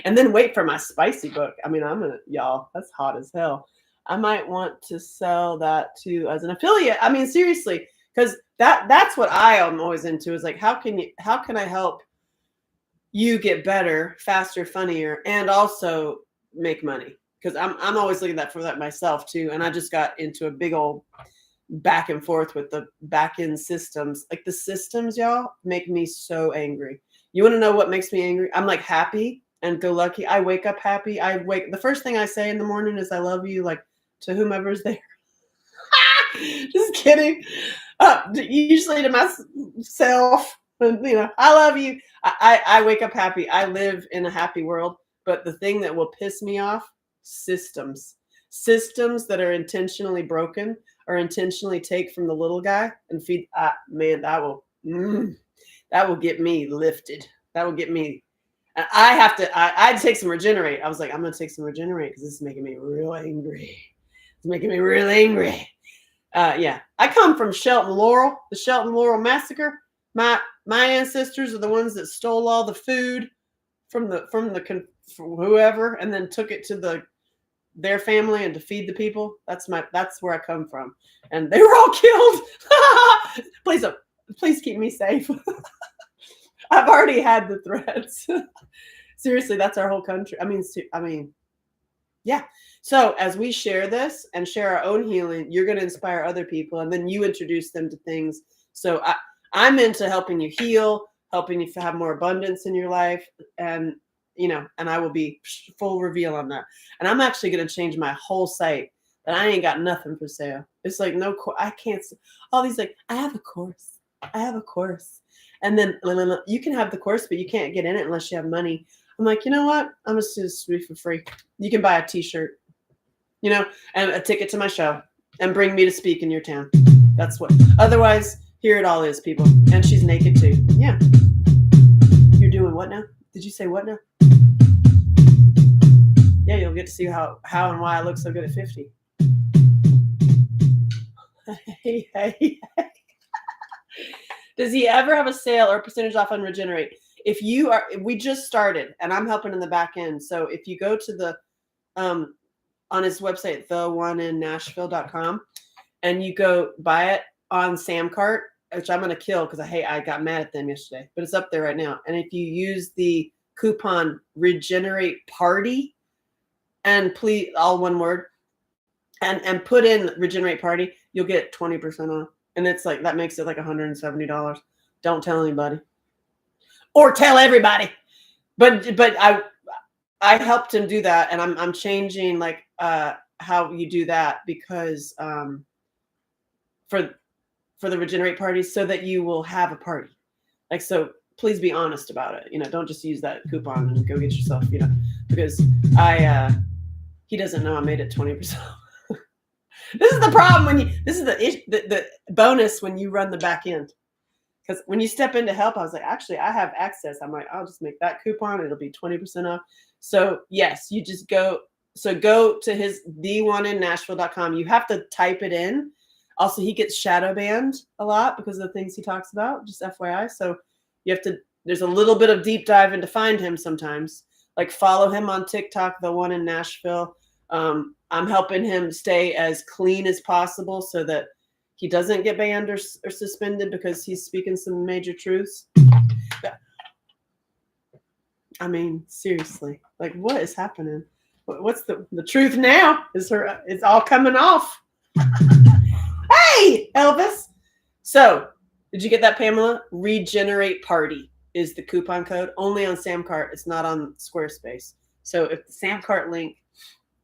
And then wait for my spicy book. I mean, y'all, that's hot as hell. I might want to sell that too as an affiliate. I mean, seriously, because that's what I am always into is like, how can I help you get better, faster, funnier, and also make money? Because I'm always looking for that myself too. And I just got into a big old back and forth with the back end systems. Like the systems, y'all, make me so angry. You want to know what makes me angry? I'm like happy and go lucky. I wake up happy. The first thing I say in the morning is I love you, like to whomever's there. Just kidding. Usually to myself. I love you. I wake up happy. I live in a happy world. But the thing that will piss me off, systems that are intentionally broken or intentionally take from the little guy and feed. Man, that will get me lifted. That will get me. I'd take some regenerate. I was like, I'm going to take some regenerate because this is making me real angry. It's making me real angry. Yeah, I come from Shelton, Laurel, the Shelton Laurel massacre. My ancestors are the ones that stole all the food from whoever and then took it to their family and to feed the people. That's where I come from, and they were all killed. Please keep me safe. I've already had the threats. Seriously, that's our whole country. I mean, yeah. So as we share this and share our own healing, you're going to inspire other people, and then you introduce them to things. So I'm into helping you heal, helping you have more abundance in your life, and and I will be full reveal on that. And I'm actually going to change my whole site. That I ain't got nothing for sale. It's like I can't. All these like I have a course, and then you can have the course, but you can't get in it unless you have money. I'm like, you know what? I'm gonna just do it for free. You can buy a T-shirt, and a ticket to my show, and bring me to speak in your town. That's what. Otherwise, here it all is, people. And she's naked too. Yeah. You're doing what now? Did you say what now? Yeah, you'll get to see how and why I look so good at 50. Hey. Does he ever have a sale or percentage off on Regenerate? We just started, and I'm helping in the back end. So if you go to the on his website, theoneinnashville.com, and you go buy it on Samcart, which I'm going to kill because I got mad at them yesterday, but it's up there right now. And if you use the coupon Regenerate Party, and please, all one word, and put in Regenerate Party, you'll get 20% off. And it's like, that makes it like $170. Don't tell anybody. Or tell everybody. But I helped him do that, and I'm changing like how you do that because for the Regenerate parties so that you will have a party. Like, so please be honest about it. Don't just use that coupon and go get yourself, because he doesn't know I made it 20%. This is the problem this is the bonus when you run the back end. Because when you step in to help, I was like, actually, I have access. I'm like, I'll just make that coupon. It'll be 20% off. So yes, you just go. So go to his the1innashville.com. You have to type it in. Also, he gets shadow banned a lot because of the things he talks about, just FYI. So you have to, there's a little bit of deep dive in to find him sometimes. Like follow him on TikTok, the one in Nashville. I'm helping him stay as clean as possible so that he doesn't get banned or suspended because he's speaking some major truths. I mean, seriously, like what is happening? What's the truth now? It's all coming off. Hey, Elvis. So, did you get that, Pamela? Regenerate Party is the coupon code. Only on Samcart. It's not on Squarespace. So, if the Samcart link,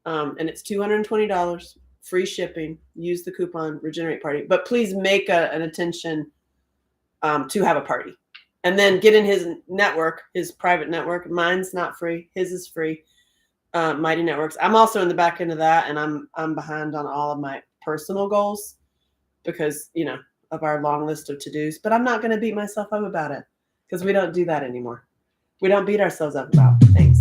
and it's $220, free shipping, use the coupon Regenerate Party. But please make an intention to have a party. And then get in his network, his private network. Mine's not free. His is free. Mighty Networks. I'm also in the back end of that, and I'm behind on all of my personal goals because, you know, of our long list of to-dos. But I'm not going to beat myself up about it because we don't do that anymore. We don't beat ourselves up about things.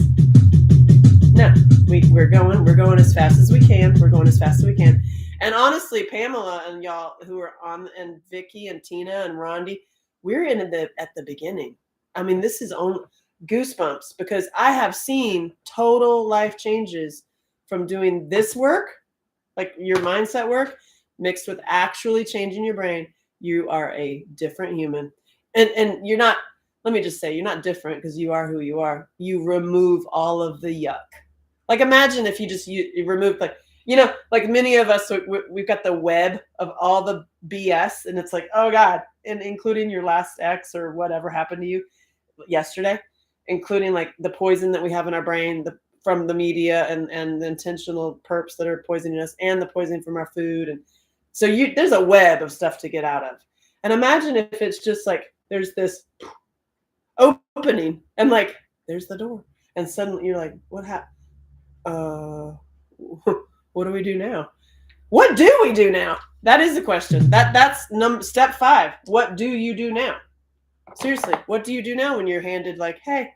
No, we're going as fast as we can. We're going as fast as we can. And honestly, Pamela and y'all who are on, and Vicky and Tina and Rondi, we're at the beginning. I mean, this is only goosebumps because I have seen total life changes from doing this work, like your mindset work, mixed with actually changing your brain. You are a different human. And you're not, let me just say, you're not different because you are who you are. You remove all of the yuck. Like imagine if you remove, like, you know, like many of us, we've got the web of all the BS and it's like, oh God, and including your last ex or whatever happened to you yesterday, including like the poison that we have in our brain from the media and the intentional perps that are poisoning us and the poison from our food. And so there's a web of stuff to get out of. And imagine if it's just like, there's this opening and like, there's the door. And suddenly you're like, what happened? What do we do now? What do we do now? That is the question. That's step 5. What do you do now? Seriously, what do you do now when you're handed like, hey,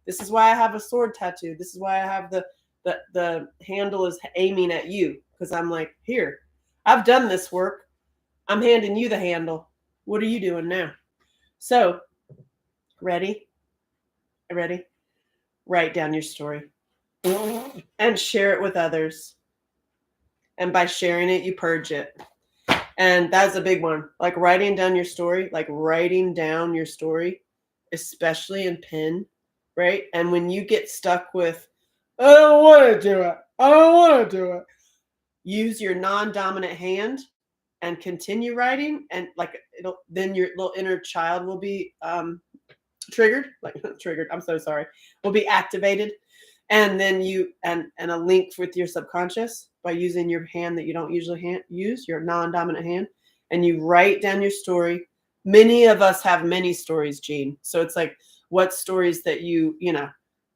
this is why I have a sword tattoo. This is why I have the handle is aiming at you. Because I'm like, here, I've done this work. I'm handing you the handle. What are you doing now? So, ready? Write down your story and share it with others. And by sharing it, you purge it. And that's a big one. Like writing down your story, especially in pen, right? And when you get stuck with, I don't want to do it. Use your non-dominant hand and continue writing. And like, then your little inner child will be triggered. I'm so sorry. Will be activated. And then and a link with your subconscious by using your hand that you don't usually use, your non-dominant hand, and you write down your story. Many of us have many stories, Jean. So it's like, what stories that you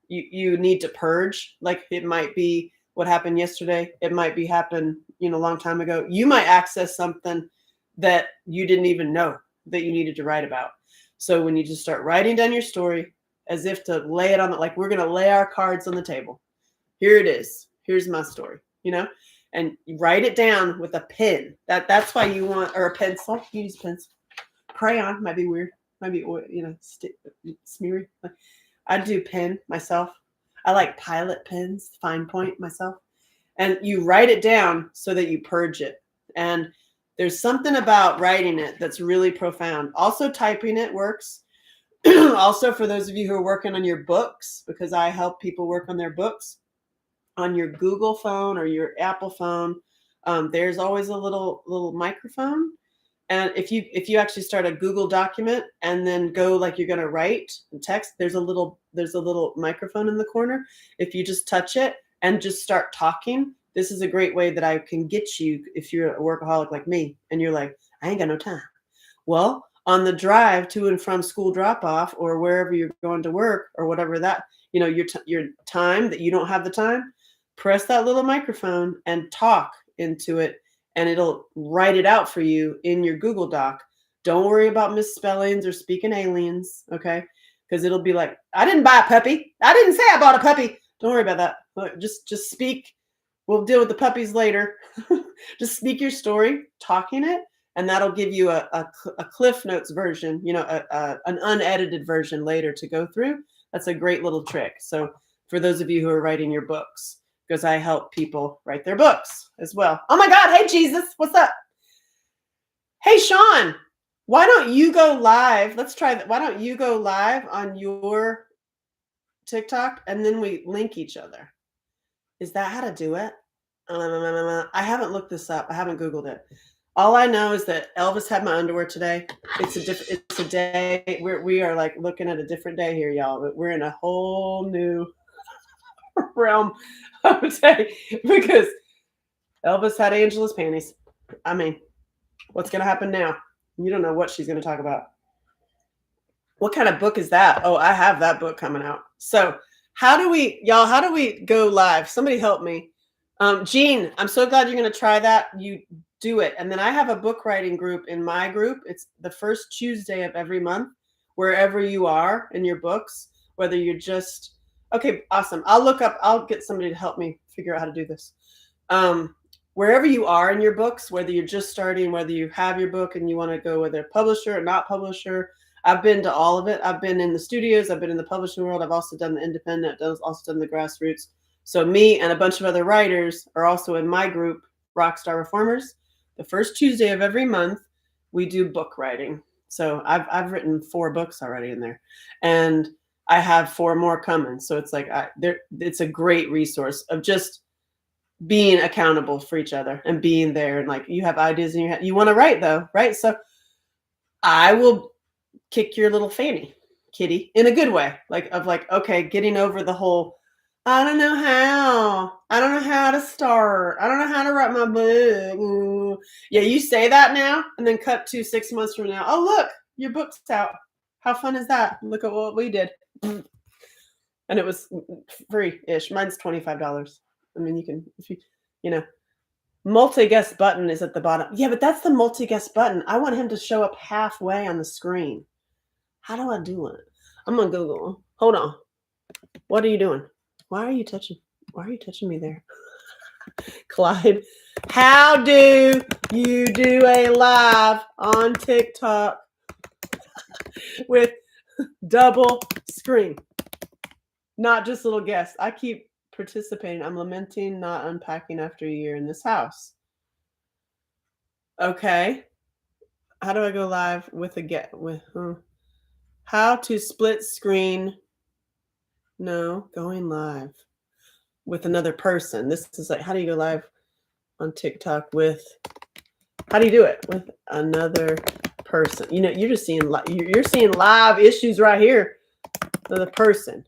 need to purge? Like it might be what happened yesterday. It might be happened, a long time ago. You might access something that you didn't even know that you needed to write about. So when you just start writing down your story, as if to lay it on like we're going to lay our cards on the table. Here it is. Here's my story, and you write it down with a pen. That's why you want, or a pencil. You use a pencil. Crayon might be weird. Might be, smeary. I do pen myself. I like Pilot pens, fine point myself. And you write it down so that you purge it. And there's something about writing it that's really profound. Also, typing it works. Also, for those of you who are working on your books, because I help people work on their books, on your Google phone or your Apple phone, there's always a little microphone. And if you actually start a Google document and then go like you're going to write text, there's a little microphone in the corner. If you just touch it and just start talking, this is a great way that I can get you if you're a workaholic like me and you're like, I ain't got no time. Well, on the drive to and from school drop off or wherever you're going to work or whatever that, your time that you don't have the time, press that little microphone and talk into it and it'll write it out for you in your Google Doc. Don't worry about misspellings or speaking aliens, okay? Because it'll be like, I didn't buy a puppy. I didn't say I bought a puppy. Don't worry about that. Look, just speak. We'll deal with the puppies later. Just speak your story, talking it, and that'll give you a Cliff Notes version, an unedited version later to go through. That's a great little trick. So for those of you who are writing your books, because I help people write their books as well. Oh my God. Hey, Jesus. What's up? Hey, Sean, why don't you go live? Let's try that. Why don't you go live on your TikTok and then we link each other? Is that how to do it? I haven't looked this up. I haven't Googled it. All I know is that Elvis had my underwear today. It's a day. We are like looking at a different day here, y'all. But we're in a whole new realm of day because Elvis had Angela's panties. I mean, what's going to happen now? You don't know what she's going to talk about. What kind of book is that? Oh, I have that book coming out. So how do we go live? Somebody help me. Jean, I'm so glad you're going to try that. You do it. And then I have a book writing group in my group. It's the first Tuesday of every month, wherever you are in your books, whether you're just, okay, awesome. I'll get somebody to help me figure out how to do this. Wherever you are in your books, whether you're just starting, whether you have your book and you want to go with a publisher or not publisher, I've been to all of it. I've been in the studios. I've been in the publishing world. I've also done the independent. I've also done the grassroots. So me and a bunch of other writers are also in my group, Rockstar Reformers. The first Tuesday of every month, we do book writing. So I've written 4 books already in there, and I have 4 more coming. So it's like it's a great resource of just being accountable for each other and being there. And like, you have ideas in your head. You want to write though, right? So I will kick your little fanny, kitty, in a good way. Okay, getting over the whole, I don't know how to start. I don't know how to write my book. Yeah, you say that now and then cut to 6 months from now. Oh, look, your book's out. How fun is that? Look at what we did. And it was free-ish. Mine's $25. I mean, you can, if multi-guest button is at the bottom. Yeah, but that's the multi-guest button. I want him to show up halfway on the screen. How do I do it? I'm going to Google. Hold on. What are you doing? Why are you touching me there? Clyde, how do you do a live on TikTok with double screen? Not just little guests. I keep participating. I'm lamenting not unpacking after a year in this house. Okay. How do I go live with a get with how to split screen? No, going live with another person. This is like, how do you go live on TikTok with, how do you do it with another person? You're just seeing, you're seeing live issues right here. The person.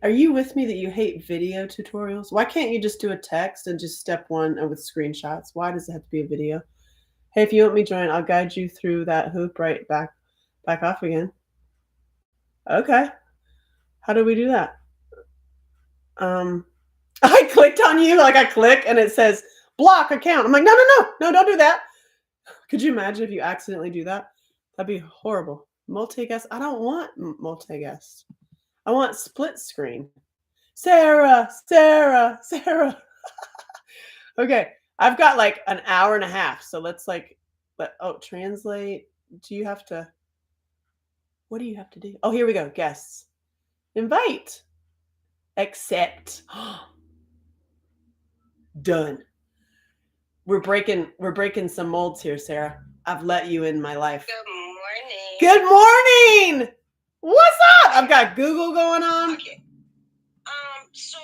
Are you with me that you hate video tutorials? Why can't you just do a text and just step 1 and with screenshots? Why does it have to be a video? Hey, if you want me to join, I'll guide you through that hoop right back off again. Okay. How do we do that? I clicked on you, like I click and it says block account. I'm like, no, don't do that. Could you imagine if you accidentally do that? That'd be horrible. Multi-guest. I don't want multi-guest. I want split screen. Sarah. Okay. I've got like an hour and a half. So let's translate. What do you have to do? Oh, here we go. Guests. Invite. Accept. Done. We're breaking some molds here, Sarah. I've let you in my life. Good morning. What's up? I've got Google going on. Okay. So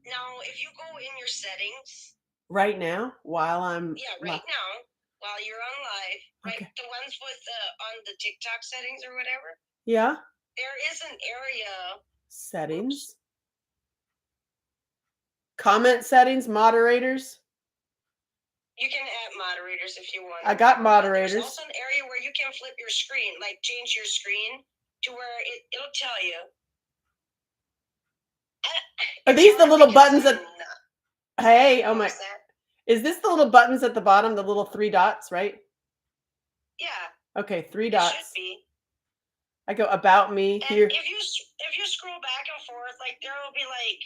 now if you go in your settings. Right now, while I'm. Yeah, right now, while you're on live, right? Okay. The ones with on the TikTok settings or whatever. Yeah. There is an area. Settings. Oops. Comment settings, moderators. You can add moderators if you want. I got moderators. There's also an area where you can flip your screen, like change your screen to where it'll tell you. Are these the little buttons that? Hey, oh my! Is this the little buttons at the bottom, the little 3 dots, right? Yeah. Okay, 3 It dots. should be. I go about me And here. if you scroll back and forth, like there will be like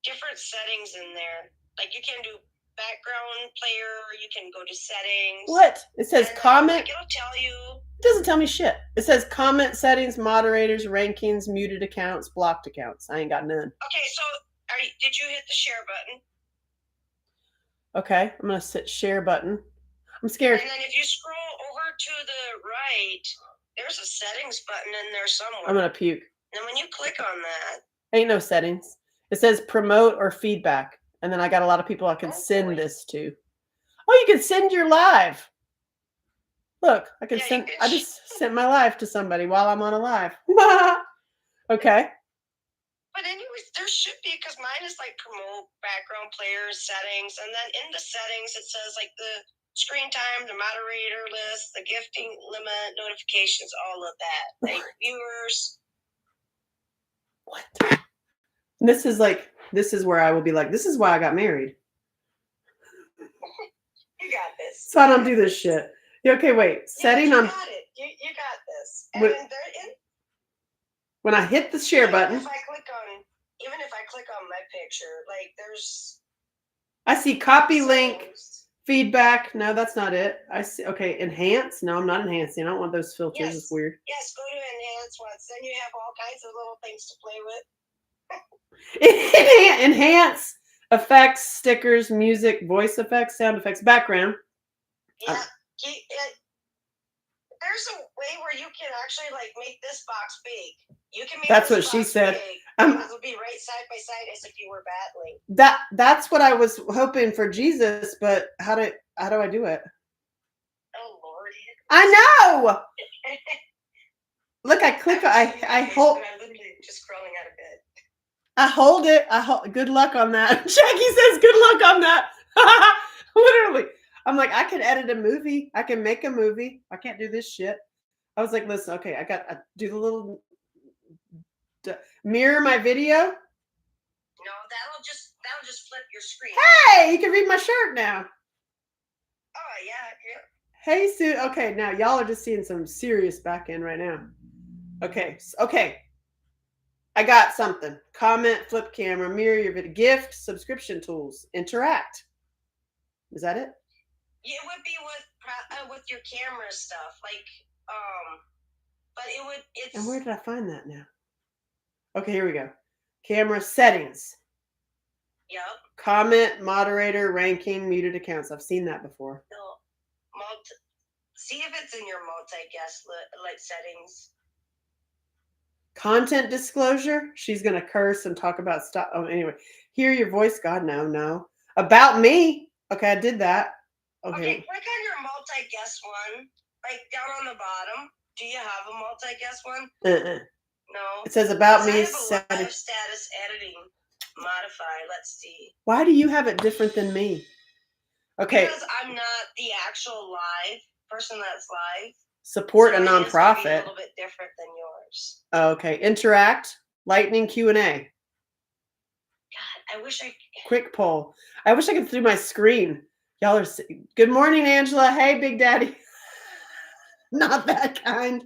different settings in there. Like you can do background player, you can go to settings. What? It says and comment. Like, it'll tell you. It doesn't tell me shit. It says comment settings, moderators, rankings, muted accounts, blocked accounts. I ain't got none. Okay, so did you hit the share button? Okay, I'm gonna hit share button. I'm scared. And then if you scroll over to the right, there's a settings button in there somewhere. I'm gonna puke. And when you click on that, ain't no settings. It says promote or feedback, and then I got a lot of people I can send this to. Oh, you can send your live. Look, I can send. I just sent my live to somebody while I'm on a live. Okay. But anyways, there should be, because mine is like promote, background players, settings, and then in the settings it says like the screen time, the moderator list, the gifting limit, notifications, all of that. Like viewers. What? This is where I will be like, this is why I got married. You got this. So I don't do this shit. Okay, wait. Setting on. You got it. You got this. And when I hit the share button. Even if I click on my picture, like there's. I see copy link, feedback. No, that's not it. I see. Okay, enhance. No, I'm not enhancing. I don't want those filters. Yes. It's weird. Yes, go to enhance once. Then you have all kinds of little things to play with. Enhance effects, stickers, music, voice effects, sound effects, background. Yeah. There's a way where you can actually like make this box big. You can make. That's what she said. It'll be right side by side as if you were battling. That's what I was hoping for Jesus, but how do I do it? Oh Lord! I know. Look, I click. I hold. I'm literally just crawling out of bed. I hold it. Good luck on that. Jackie says, "Good luck on that." Literally, I'm like, I can edit a movie. I can make a movie. I can't do this shit. I was like, listen, okay, I do the little mirror my video. No, that'll just flip your screen. Hey, you can read my shirt now. Oh yeah. Hey, Sue. Okay, now y'all are just seeing some serious back end right now. Okay. I got something. Comment, flip camera, mirror your video, gift, subscription tools, interact. Is that it? Yeah, it would be with your camera stuff, like but it's. And where did I find that now? Okay, here we go. Camera settings. Yep. Comment, moderator, ranking, muted accounts. I've seen that before. No, see if it's in your multi-guest like settings. Content disclosure. She's gonna curse and talk about stuff. Oh, anyway, hear your voice. God, no. About me. Okay, I did that. Okay. Click on your multi-guest one, like down on the bottom. Do you have a multi-guest one? No. It says about me. I have a live status editing. Modify. Let's see. Why do you have it different than me? Okay. Because I'm not the actual live person that's live. Support a nonprofit. It's a little bit different than yours. Okay. Interact. Lightning Q&A. God, I wish I. Quick poll. I wish I could through my screen. Y'all are. Good morning, Angela. Hey, Big Daddy. Not that kind.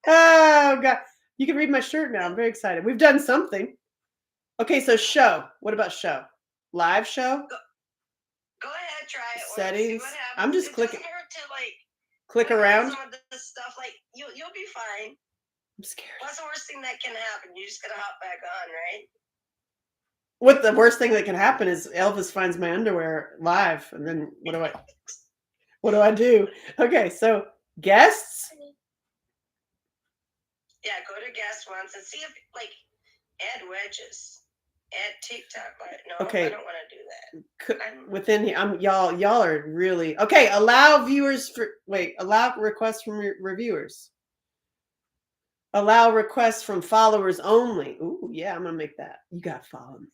Oh God. You can read my shirt now. I'm very excited. We've done something. Okay, so show. What about show? Live show? Go ahead, try it. Settings. See what happens. I'm just clicking. It doesn't hurt to like click around. Some of this stuff, like you'll be fine. I'm scared. What's the worst thing that can happen? You just gotta hop back on, right? What the worst thing that can happen is Elvis finds my underwear live, and then what do I do? Okay, so guests. Yeah, go to guest once and see if like add wedges, add TikTok. No, okay. I don't want to do that. Within here, y'all are really okay. Allow requests from reviewers. Allow requests from followers only. Ooh, yeah, I'm gonna make that. You gotta follow me.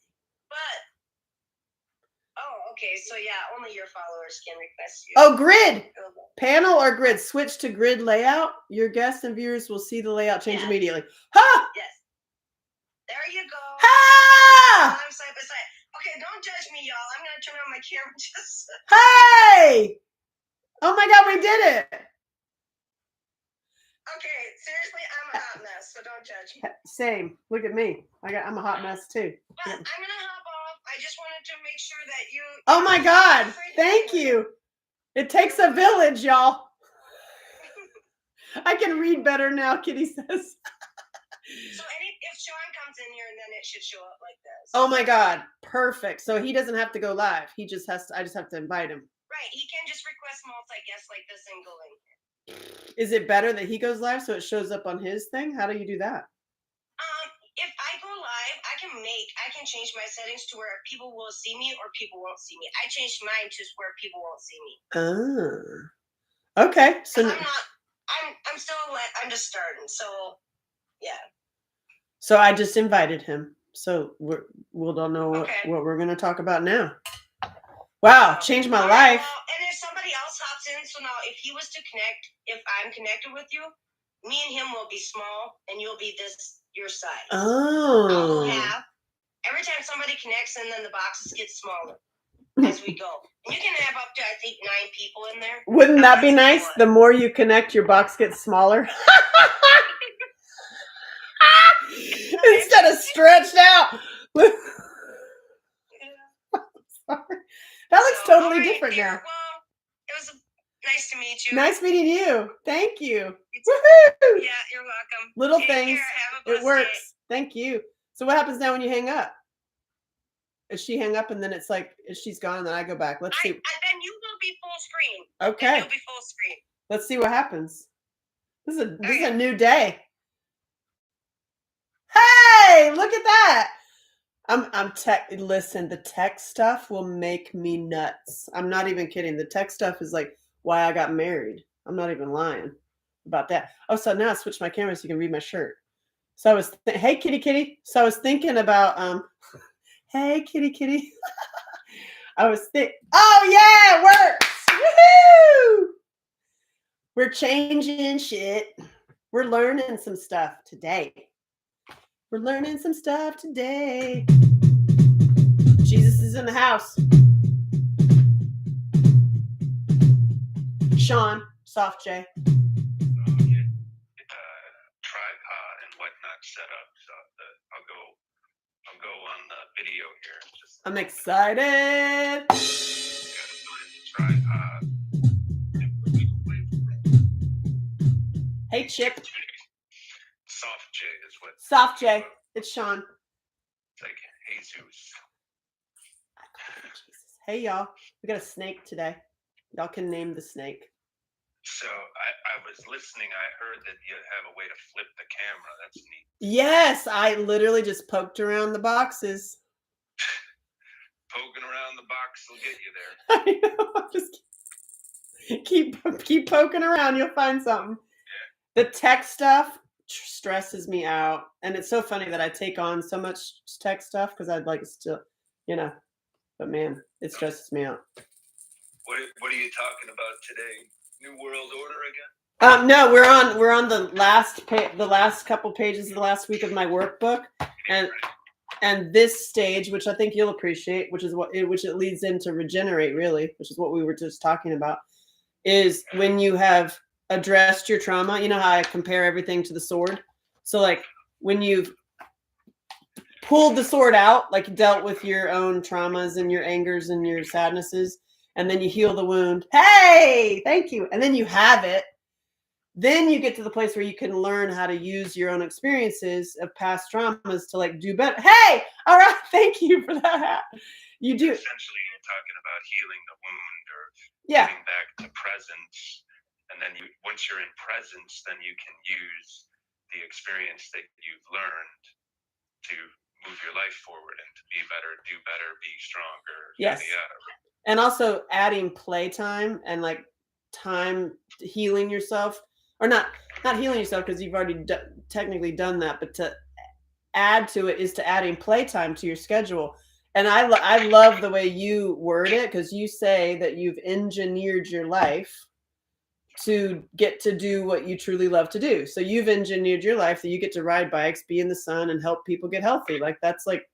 Okay, so yeah, only your followers can request you. Oh, grid! Panel or grid? Switch to grid layout. Your guests and viewers will see the layout change immediately. Ha! Yes. There you go. Ha! I'm side by side. Okay, don't judge me, y'all. I'm gonna turn on my camera just. Hey! Oh my God, we did it. Okay, seriously, I'm a hot mess, so don't judge me. Same. Look at me. I'm a hot mess too. But I'm gonna hop off. I just wanted to make sure that you. Oh my God. Thank you. It takes a village, y'all. I can read better now, Kitty says. So if Sean comes in here, then it should show up like this. Oh my God. Perfect. So he doesn't have to go live. He just has to, I just have to invite him. Right. He can just request multi-guest like this and go in here. Is it better that he goes live so it shows up on his thing? How do you do that? If I go live, I can change my settings to where people will see me or people won't see me. I changed mine to where people won't see me. Okay. So I'm just starting. So yeah. So I just invited him. So we'll don't know what we're gonna talk about now. Wow, changed my life. Well, and if somebody else hops in, so now if he was to connect, if I'm connected with you, me and him will be small, and you'll be your size. Oh. Every time somebody connects, and then the boxes get smaller as we go. And you can have up to, I think, 9 people in there. Wouldn't that be nice? The more you connect, your box gets smaller. Instead of stretched out. That looks totally different now. Well, it was nice to meet you. Nice meeting you. Thank you. Woohoo! Yeah, you're welcome. Little Take things. Care. Have a blessed It works. Day. Thank you. So what happens now when you hang up? Is she hang up and then it's like she's gone and then I go back? Let's see. Then you will be full screen. Okay. Then you'll be full screen. Let's see what happens. This is a new day. Hey, look at that. Listen, the tech stuff will make me nuts. I'm not even kidding. The tech stuff is like why I got married. I'm not even lying about that. Oh, so now I switched my camera so you can read my shirt. So I was, hey, kitty. So I was thinking about, hey, kitty. oh yeah, it works. Woohoo! We're changing shit. We're learning some stuff today. Jesus is in the house. Sean, Soft J. Tripod and whatnot set up, so I'll go on the video here. I'm excited. Tripod. Hey, Chip. Soft J is what. Soft J. It's Sean. It's like Jesus. Hey, y'all. We got a snake today. Y'all can name the snake. So I was listening. I heard that you have a way to flip the camera. That's neat. Yes, I literally just poked around the boxes. Poking around the box will get you there. I know. Just keep poking around. You'll find something. Yeah. The tech stuff stresses me out, and it's so funny that I take on so much tech stuff because I'd like to, but man, it stresses me out. What are you talking about today? New World Order again? No, we're on the last couple pages of the last week of my workbook, and this stage, which I think you'll appreciate, which it leads into regenerate, really, which is what we were just talking about, is when you have addressed your trauma. You know how I compare everything to the sword? So like when you've pulled the sword out, like dealt with your own traumas and your angers and your sadnesses, and then you heal the wound. Hey, thank you. And then you have it. Then you get to the place where you can learn how to use your own experiences of past traumas to like do better. Hey, all right. Thank you for that. You do. Essentially, you're talking about healing the wound or getting back to presence. And then once you're in presence, then you can use the experience that you've learned to move your life forward and to be better, do better, be stronger. Yes. And also adding playtime and like time healing yourself, or not healing yourself because you've already technically done that, but to add to it is to adding playtime to your schedule. And I love the way you word it, because you say that you've engineered your life to get to do what you truly love to do. So you've engineered your life that you get to ride bikes, be in the sun, and help people get healthy. Like that's like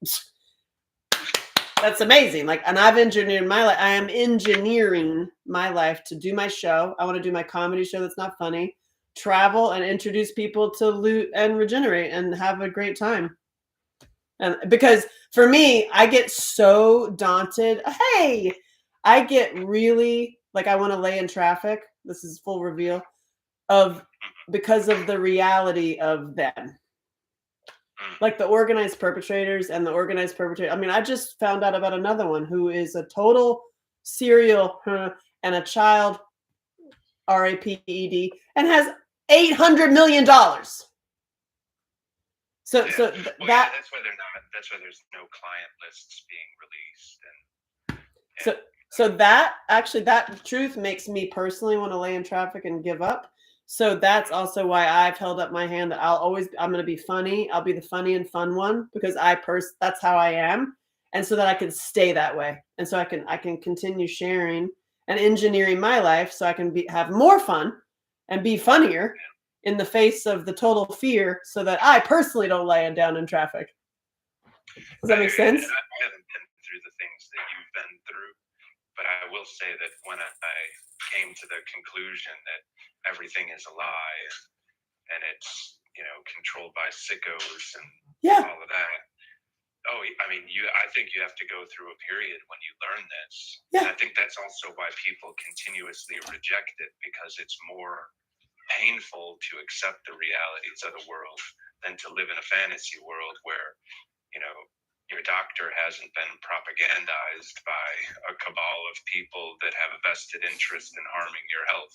That's amazing. Like, and I've engineered my life. I am engineering my life to do my show. I want to do my comedy show that's not funny, travel and introduce people to loot and regenerate and have a great time. And because for me, I get so daunted. Hey, I get really like I want to lay in traffic. This is full reveal of because of the reality of them. Like the organized perpetrators and the organized perpetrator. I mean, I just found out about another one who is a total serial and a child RAPED and has $800 million. So that's why there's no client lists being released. So that actually, that truth makes me personally want to lay in traffic and give up. So that's also why I've held up my hand that I'm going to be funny. I'll be the funny and fun one because that's how I am. And so that I can stay that way. And so I can continue sharing and engineering my life so I can have more fun and be funnier in the face of the total fear so that I personally don't lay down in traffic. Does that make sense? I haven't been through the things that you've been through, but I will say that when I came to the conclusion that everything is a lie and it's, controlled by sickos and all of that. Oh, I mean, I think you have to go through a period when you learn this. Yeah. And I think that's also why people continuously reject it, because it's more painful to accept the realities of the world than to live in a fantasy world where, your doctor hasn't been propagandized by a cabal of people that have a vested interest in harming your health.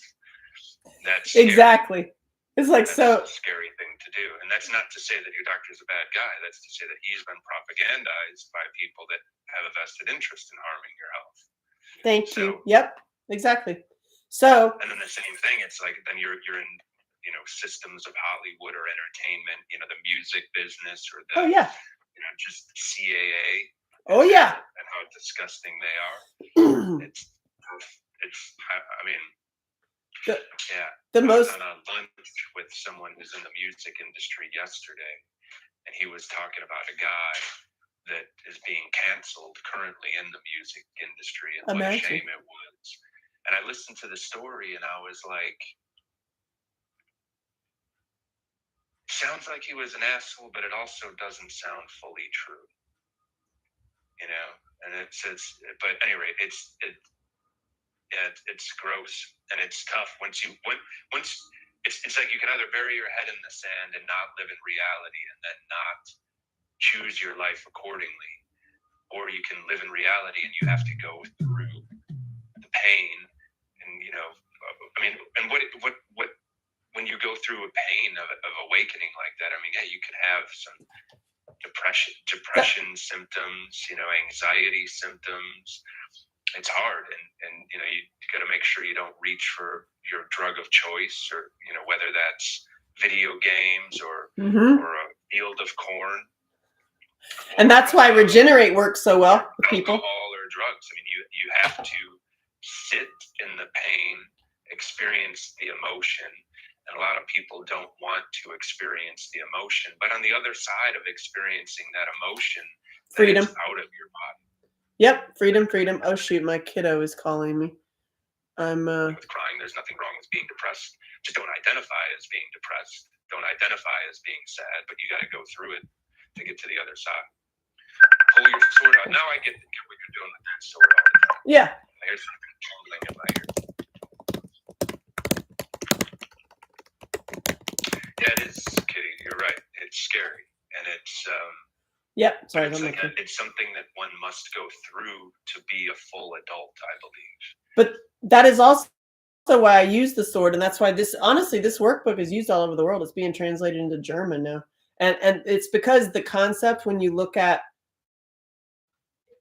That's exactly. It's like that's a scary thing to do. And that's not to say that your doctor's a bad guy. That's to say that he's been propagandized by people that have a vested interest in harming your health. Thank you. Yep, exactly. So, and then the same thing, it's like then you're in, systems of Hollywood or entertainment, the music business or the just CAA. Oh yeah. And how disgusting they are. it's I mean, the most on a lunch with someone who's in the music industry yesterday, and he was talking about a guy that is being canceled currently in the music industry and what a shame it was. And I listened to the story and I was like, sounds like he was an asshole, but it also doesn't sound fully true. And but anyway, it's gross and it's tough once it's like you can either bury your head in the sand and not live in reality and then not choose your life accordingly, or you can live in reality and you have to go through the pain and and what when you go through a pain of awakening like that, you can have some depression symptoms, anxiety symptoms. It's hard, and you got to make sure you don't reach for your drug of choice, or whether that's video games or a field of corn. And that's why Regenerate works so well with people. Alcohol or drugs. You have to sit in the pain, experience the emotion. And a lot of people don't want to experience the emotion. But on the other side of experiencing that emotion, freedom out of your body. Yep, freedom. Oh shoot, my kiddo is calling me. I'm with crying. There's nothing wrong with being depressed. Just don't identify as being depressed. Don't identify as being sad. But you got to go through it to get to the other side. Pull your sword out. Now I get what you're doing with that sword all the time. Yeah. Here's something trembling in my ear. Yeah, it is, Kitty. You're right. It's scary, and it's Yep. Sorry, it's something that one must go through to be a full adult, I believe. But that is also why I use the sword, and that's why this workbook is used all over the world. It's being translated into German now, and it's because the concept, when you look at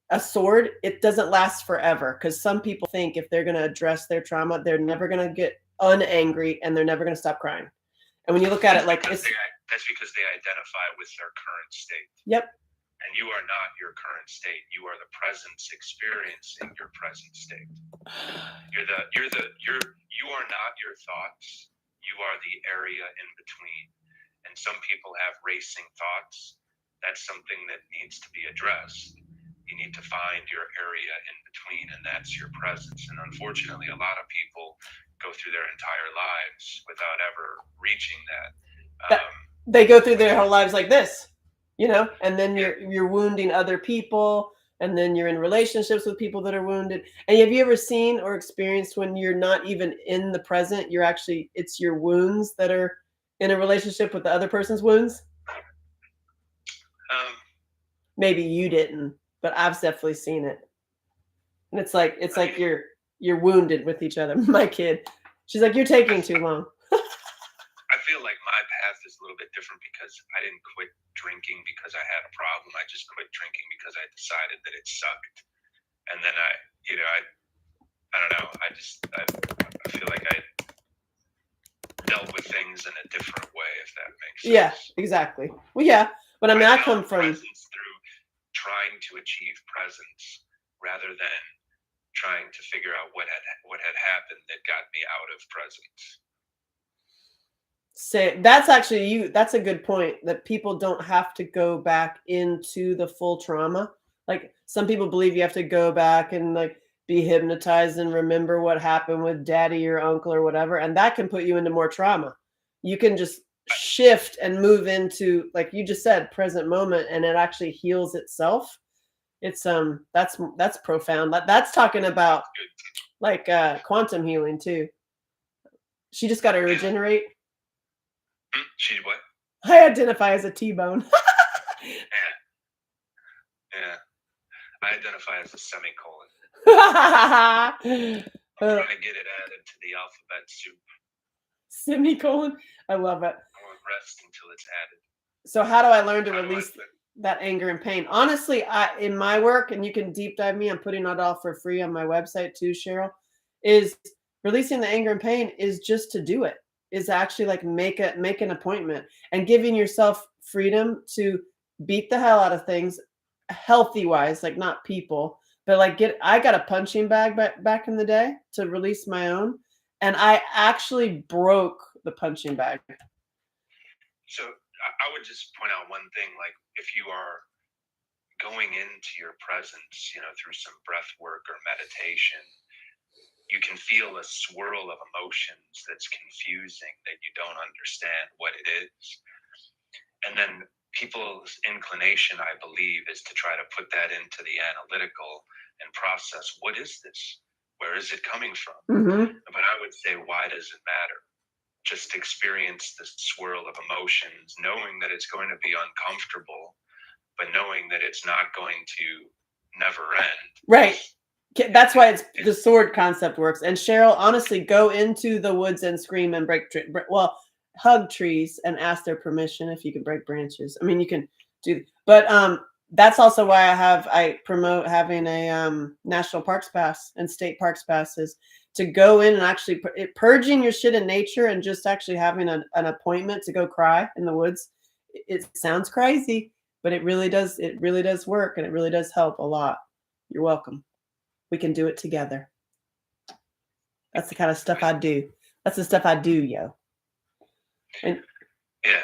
a sword, it doesn't last forever, because some people think if they're going to address their trauma, they're never going to get unangry and they're never going to stop crying. And when you look at it like that's because they identify with their current state. Yep. And you are not your current state. You are the presence experiencing your present state. You are not your thoughts. You are the area in between. And some people have racing thoughts. That's something that needs to be addressed. You need to find your area in between, and that's your presence. And unfortunately, a lot of people go through their entire lives without ever reaching that. They go through their whole lives like this, and then you're wounding other people, and then you're in relationships with people that are wounded. And have you ever seen or experienced when you're not even in the present, it's your wounds that are in a relationship with the other person's wounds? Maybe you didn't, but I've definitely seen it. And it's like you're wounded with each other. My kid, she's like, "You're taking too long." I feel like my path is a little bit different because I didn't quit drinking because I had a problem. I just quit drinking because I decided that it sucked. And then I don't know. I feel like I dealt with things in a different way, if that makes sense. Yeah, exactly. Well, yeah, but I mean, I come from presence through trying to achieve presence rather than trying to figure out what had happened that got me out of presence. That's a good point, that people don't have to go back into the full trauma. Like, some people believe you have to go back and like be hypnotized and remember what happened with daddy or uncle or whatever, and that can put you into more trauma. You can just shift and move into, like you just said, present moment, and it actually heals itself. It's that's profound. That's talking about like quantum healing too. She just got to regenerate. She what? I identify as a T-bone. Yeah. I identify as a semicolon. I'm trying to get it added to the alphabet soup. Semicolon? I love it. I won't rest until it's added. So how do I learn to release that anger and pain? Honestly, in my work, and you can deep dive me, I'm putting it all for free on my website too, Cheryl, is releasing the anger and pain is just to do it. Is actually like make an appointment and giving yourself freedom to beat the hell out of things, healthy wise, like not people, but like I got a punching bag back in the day to release my own, and I actually broke the punching bag. So I would just point out one thing, like if you are going into your presence, through some breath work or meditation, you can feel a swirl of emotions that's confusing, that you don't understand what it is. And then people's inclination, I believe, is to try to put that into the analytical and process. What is this? Where is it coming from? Mm-hmm. But I would say, why does it matter? Just experience the swirl of emotions, knowing that it's going to be uncomfortable, but knowing that it's not going to never end. Right. That's why the sword concept works. And Cheryl, honestly, go into the woods and scream and hug trees and ask their permission if you can break branches. I mean, you can do, but that's also why I promote having a national parks pass and state parks passes, to go in and actually purging your shit in nature and just actually having an appointment to go cry in the woods. It sounds crazy, but it really does work, and it really does help a lot. You're welcome. We can do it together. That's the kind of stuff I do. That's the stuff I do, yo. And yeah,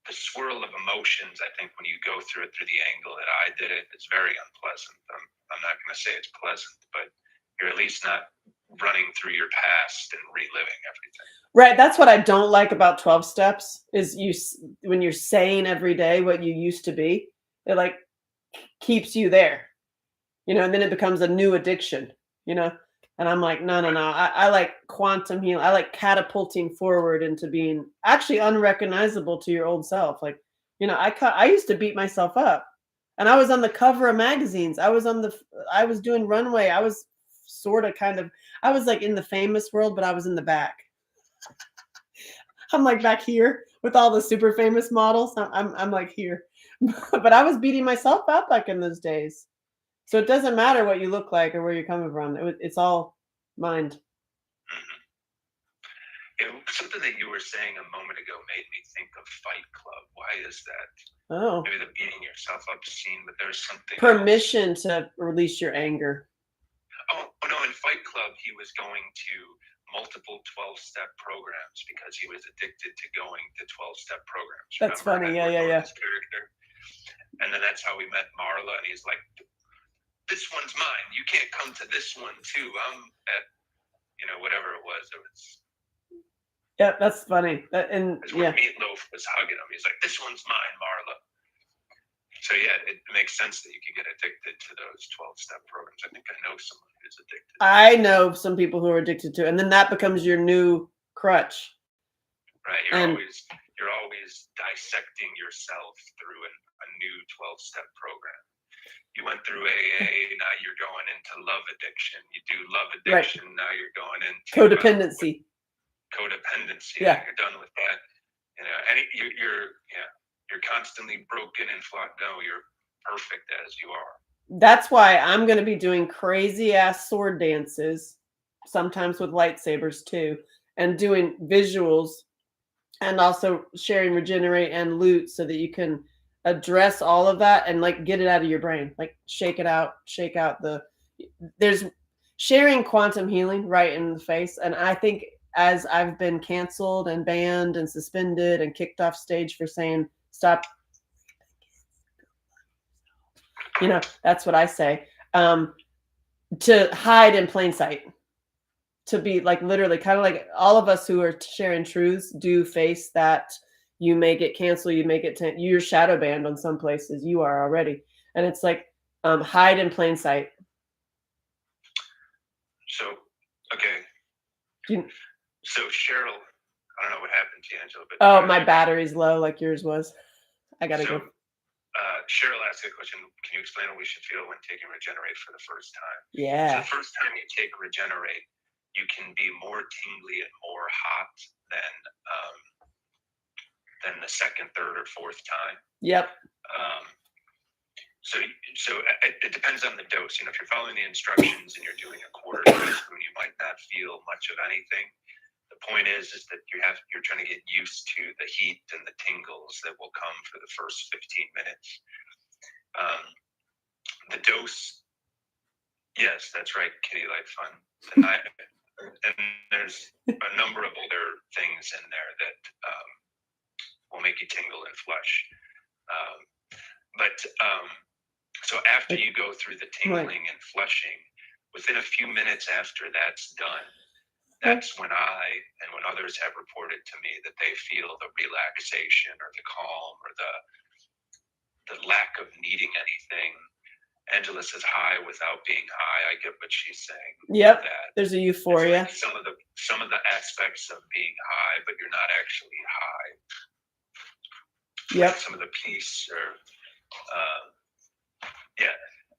the swirl of emotions, I think when you go through it through the angle that I did it, it's very unpleasant. I'm not going to say it's pleasant, but you're at least not running through your past and reliving everything. Right. That's what I don't like about 12 steps is when you're saying every day what you used to be, it like keeps you there, and then it becomes a new addiction, and I'm like, no. I like quantum healing. I like catapulting forward into being actually unrecognizable to your old self. Like, I used to beat myself up, and I was on the cover of magazines. I was doing runway. I was I was like in the famous world, but I was in the back. I'm like back here with all the super famous models. I'm like here, but I was beating myself up back in those days. So it doesn't matter what you look like or where you're coming from. It's all mind. Mm-hmm. Something that you were saying a moment ago made me think of Fight Club. Why is that? Oh, maybe the beating yourself up scene, but there's something permission else. To release your anger. Oh no! In Fight Club, he he was going to multiple 12-step programs because he was addicted to going to 12-step programs. That's funny. Yeah. His character. And then that's how we met Marla, and he's like, this one's mine. You can't come to this one too. I'm at, whatever it was. Yeah, that's funny. And when Meatloaf was hugging him, he's like, this one's mine, Marla. So yeah, it makes sense that you could get addicted to those 12-step programs. I think I know someone who's addicted. I know some people who are addicted to it, and then that becomes your new crutch. Right. You're always dissecting yourself through a new 12-step program. You went through AA, now you're going into love addiction. You do love addiction, right. Now you're going into codependency. Codependency. Yeah. You're done with that. And you're constantly broken and flat. No, you're perfect as you are. That's why I'm going to be doing crazy ass sword dances, sometimes with lightsabers too, and doing visuals, and also sharing regenerate and loot so that you can address all of that and like get it out of your brain, like shake out there's sharing quantum healing right in the face. And I think as I've been canceled and banned and suspended and kicked off stage for saying stop, that's what I say, to hide in plain sight, to be like literally kind of like all of us who are sharing truths do face that. You may get canceled, you may get you're shadow banned on some places, you are already. And it's like hide in plain sight. So, okay. So Cheryl, I don't know what happened to you, Angela, but my battery's low like yours was. I gotta go. Cheryl asked a question, can you explain what we should feel when taking Regenerate for the first time? Yeah. So the first time you take Regenerate, you can be more tingly and more hot than the second, third, or fourth time. Yep. So it depends on the dose. If you're following the instructions and you're doing a quarter teaspoon, you might not feel much of anything. The point is that you're trying to get used to the heat and the tingles that will come for the first 15 minutes. The dose, yes, that's right, Kitty, like fun. And there's a number of other things in there that will make you tingle and flush. So after you go through the tingling and flushing, within a few minutes after that's done, that's when when others have reported to me that they feel the relaxation or the calm or the lack of needing anything. Angela says high without being high. I get what she's saying. Yep. There's a euphoria. Like some of the aspects of being high, but you're not actually high. Yep. Some of the peace or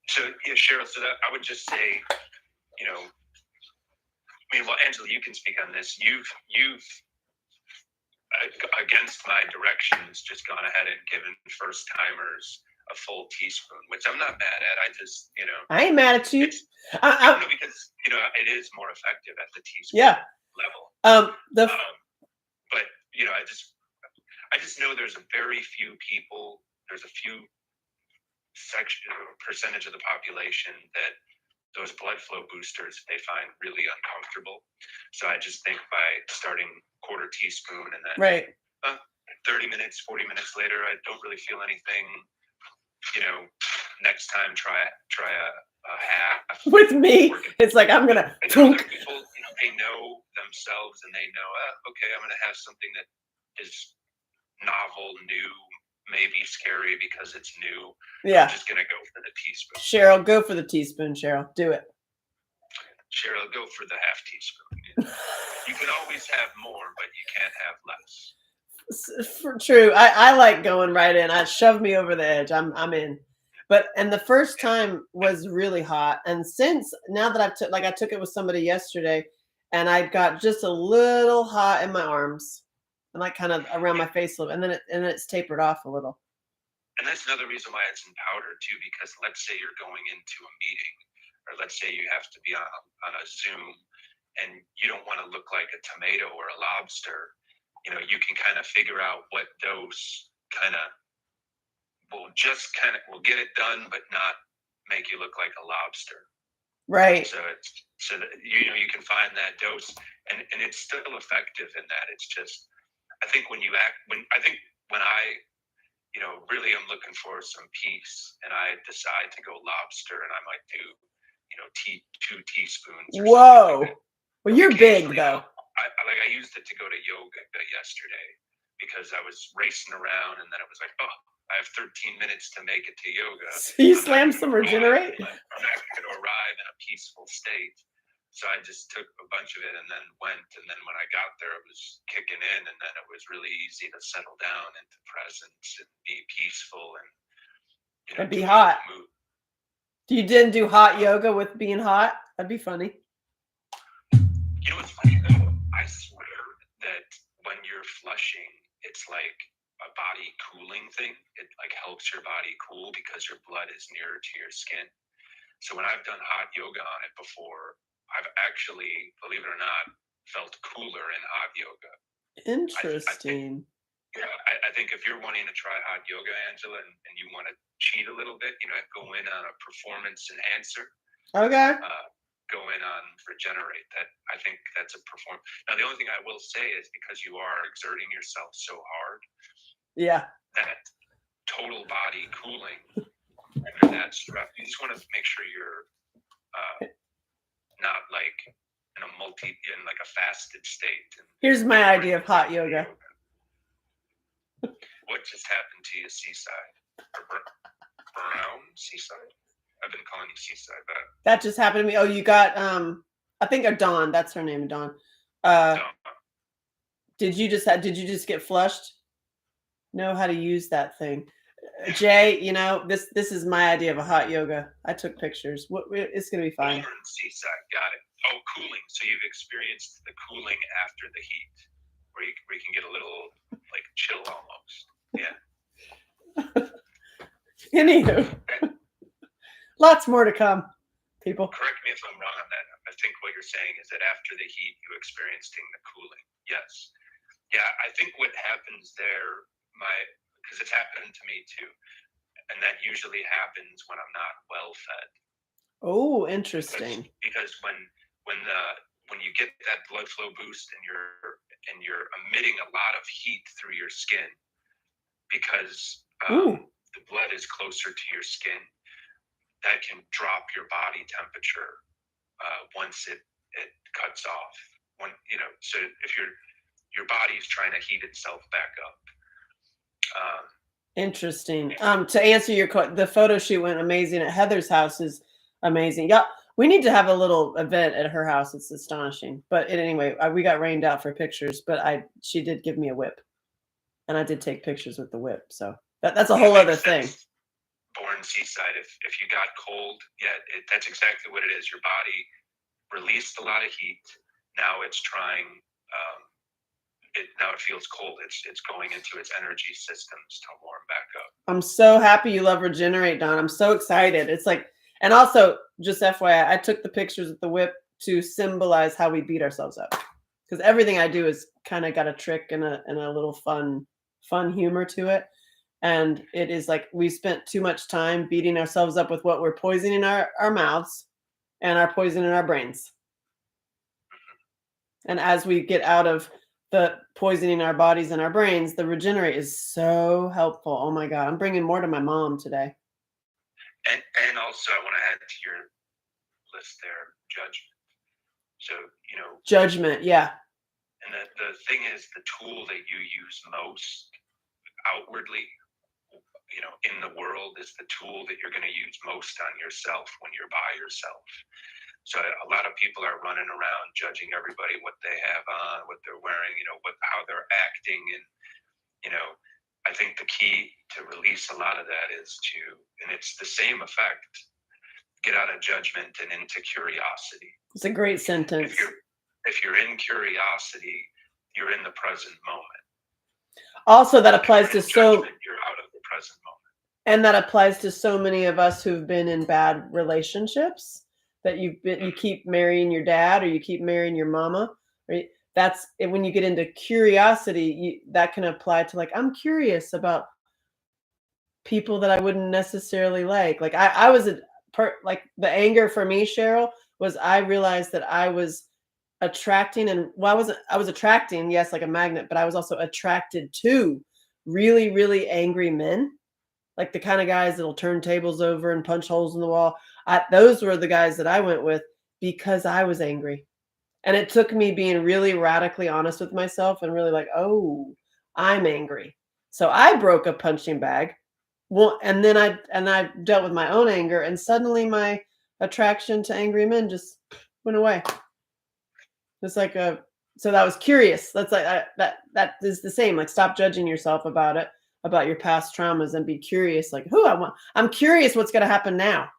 So Cheryl, I would just say, Angela, you can speak on this. You've against my directions just gone ahead and given first timers a full teaspoon, which I'm not mad at. I just, I ain't mad at you. Because it is more effective at the teaspoon level. But I just know there's a very few people. There's a few percentage of the population that those blood flow boosters they find really uncomfortable. So I just think by starting quarter teaspoon and then 30 minutes, 40 minutes later, I don't really feel anything. Next time try a half. With me, it's like I'm gonna. People, they know themselves and they know, okay, I'm gonna have something that is novel, new, maybe scary because it's new. Yeah. I'm just gonna go for the teaspoon. Cheryl, go for the teaspoon. Cheryl, do it. Cheryl, go for the half teaspoon. You can always have more, but you can't have less. True. I like going right in. I shove me over the edge. I'm in. And the first time was really hot. And since now that I took it with somebody yesterday, and I got just a little hot in my arms, and like kind of around my face a little, and then it's tapered off a little. And that's another reason why it's in powder too, because let's say you're going into a meeting, or let's say you have to be on a Zoom, and you don't want to look like a tomato or a lobster. You can kind of figure out what dose will get it done, but not make you look like a lobster. Right. So so that, you can find that dose, and it's still effective in that. It's just, I think when I really I'm looking for some peace, and I decide to go lobster, and I might do 2 teaspoons. Or Whoa. like Well, you're big though. I used it to go to yoga yesterday because I was racing around, and then it was like, oh, I have 13 minutes to make it to yoga. So you slammed some regenerate? I'm not going to arrive in a peaceful state. So I just took a bunch of it and then went. And then when I got there, it was kicking in. And then it was really easy to settle down into presence and be peaceful and be hot. Move. You didn't do hot yoga with being hot? That'd be funny. What's funny though? I swear that when you're flushing, it's like a body cooling thing. It like helps your body cool because your blood is nearer to your skin. So when I've done hot yoga on it before, I've actually, believe it or not, felt cooler in hot yoga. Interesting. I think if you're wanting to try hot yoga, Angela, and you want to cheat a little bit, go in on a performance enhancer. Okay. Go in on regenerate. That I think that's a perform. Now the only thing I will say is because you are exerting yourself so hard. Yeah. That total body cooling under that stress. You just want to make sure you're not like in a fasted state. Here's my idea of hot yoga. What just happened to you, Seaside? Or Brown Seaside? I've been calling you Seaside. That just happened to me. Oh, you got I think Dawn. That's her name, Dawn. Dawn. Did you just get flushed? Know how to use that thing. Jay, this is my idea of a hot yoga. I took pictures. It's gonna be fine. Seaside, got it. Oh, cooling. So you've experienced the cooling after the heat, where you can get a little like chill almost. Yeah. Anywho, lots more to come. People. Correct me if I'm wrong on that. I think what you're saying is that after the heat, you experienced the cooling. Yes. Yeah, I think what happens there, because it's happened to me too, and that usually happens when I'm not well fed. Oh, interesting. Because when you get that blood flow boost and you're emitting a lot of heat through your skin, because the blood is closer to your skin, that can drop your body temperature once it cuts off. So if your body is trying to heat itself back up. Interesting. To answer your question, the photo shoot went amazing at Heather's house. Is amazing. Yeah, we need to have a little event at her house. It's astonishing. But anyway, we got rained out for pictures, but she did give me a whip, and I did take pictures with the whip. So that's a whole other thing. Born Seaside, if you got cold, that's exactly what it is. Your body released a lot of heat. Now it's trying. Now it feels cold. It's going into its energy systems to warm back up. I'm so happy you love Regenerate, Don. I'm so excited. It's like, and also just FYI, I took the pictures with the whip to symbolize how we beat ourselves up, because everything I do is kind of got a trick and a little fun humor to it. And it is like we spent too much time beating ourselves up with what we're poisoning our mouths and our poison in our brains. And as we get out of the poisoning our bodies and our brains, the Regenerate is so helpful. Oh my God, I'm bringing more to my mom today. And also, I want to add to your list there, judgment. So, judgment, yeah. And the thing is, the tool that you use most outwardly, in the world is the tool that you're going to use most on yourself when you're by yourself. So a lot of people are running around judging everybody, what they have on, what they're wearing, how they're acting. And, I think the key to release a lot of that is and it's the same effect, get out of judgment and into curiosity. It's a great sentence. If you're in curiosity, you're in the present moment. Also, that applies to you're out of the present moment. And that applies to so many of us who've been in bad relationships, that you keep marrying your dad or you keep marrying your mama. Right? That's when you get into curiosity, that can apply to, like, I'm curious about people that I wouldn't necessarily like. Like I was like the anger for me, Cheryl, was I realized that I was attracting, and well, I was attracting, yes, like a magnet, but I was also attracted to really, really angry men, like the kind of guys that'll turn tables over and punch holes in the wall. Those were the guys that I went with because I was angry. And it took me being really radically honest with myself and really like, oh, I'm angry. So I broke a punching bag. Well, and then I dealt with my own anger, and suddenly my attraction to angry men just went away. It's like so that was curious. That's like that is the same. Like, stop judging yourself about it, about your past traumas, and be curious. Like, I'm curious what's going to happen now.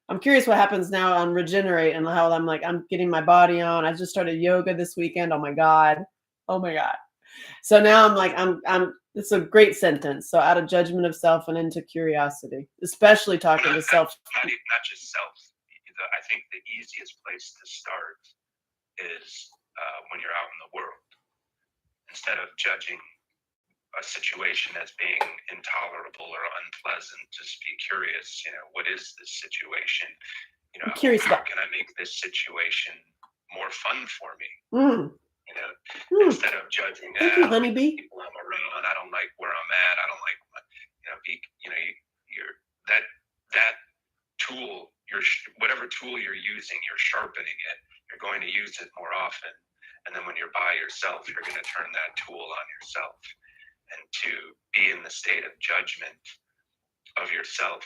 I'm curious what happens now on Regenerate, and how I'm getting my body on. I just started yoga this weekend. Oh my God. Oh my God. So now it's a great sentence. So out of judgment of self and into curiosity, especially talking to self. Not just self. I think the easiest place to start is when you're out in the world. Instead of judging a situation as being intolerable or unpleasant, just be curious. What is this situation? I'm curious how can I make this situation more fun for me? Instead of judging honeybee. People I'm around, I don't like where I'm at. I don't like, you're that tool. Whatever tool you're using, you're sharpening it. You're going to use it more often. And then when you're by yourself, you're going to turn that tool on yourself. And to be in the state of judgment of yourself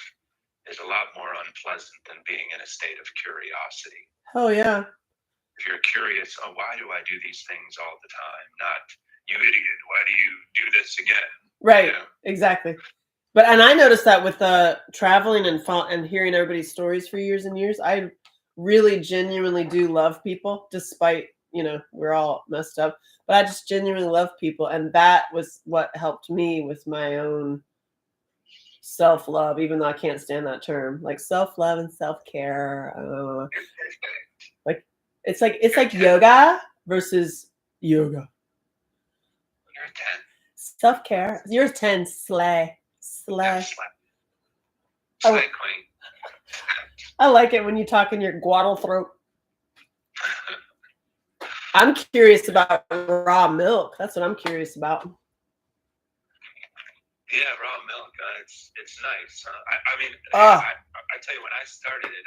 is a lot more unpleasant than being in a state of curiosity. Oh, yeah. If you're curious, why do I do these things all the time? Not, you idiot, why do you do this again? Right, exactly. And I noticed that with traveling and hearing everybody's stories for years and years, I really genuinely do love people, despite, we're all messed up, but I just genuinely love people. And that was what helped me with my own self-love, even though I can't stand that term, like self-love and self-care. It's like yoga versus yoga. You're 10. Self-care. You're 10. Slay. Slay queen. I like it when you talk in your guadal throat. I'm curious about raw milk. That's what I'm curious about. Yeah, raw milk. It's nice. I tell you, when I started it,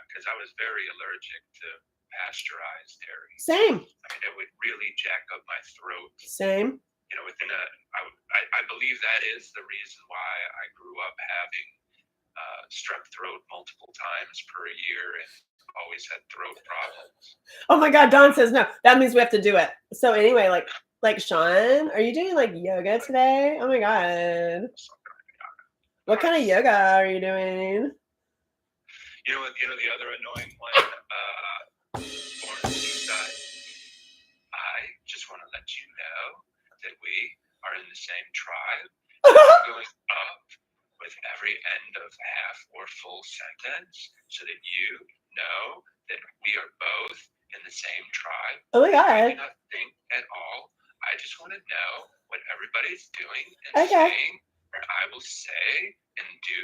because I was very allergic to pasteurized dairy. Same. It would really jack up my throat. Same. I believe that is the reason why I grew up having strep throat multiple times per year and always had throat problems. Oh my God, Dawn says no. That means we have to do it. So anyway, like Sean, are you doing like yoga today? Oh my God. What kind of yoga are you doing? The other annoying one, Orange side. I just want to let you know that we are in the same tribe. Going up with every end of half or full sentence so that you know that we are both in the same tribe. Oh my God. I do not think at all. I just want to know what everybody's doing and saying, and I will say and do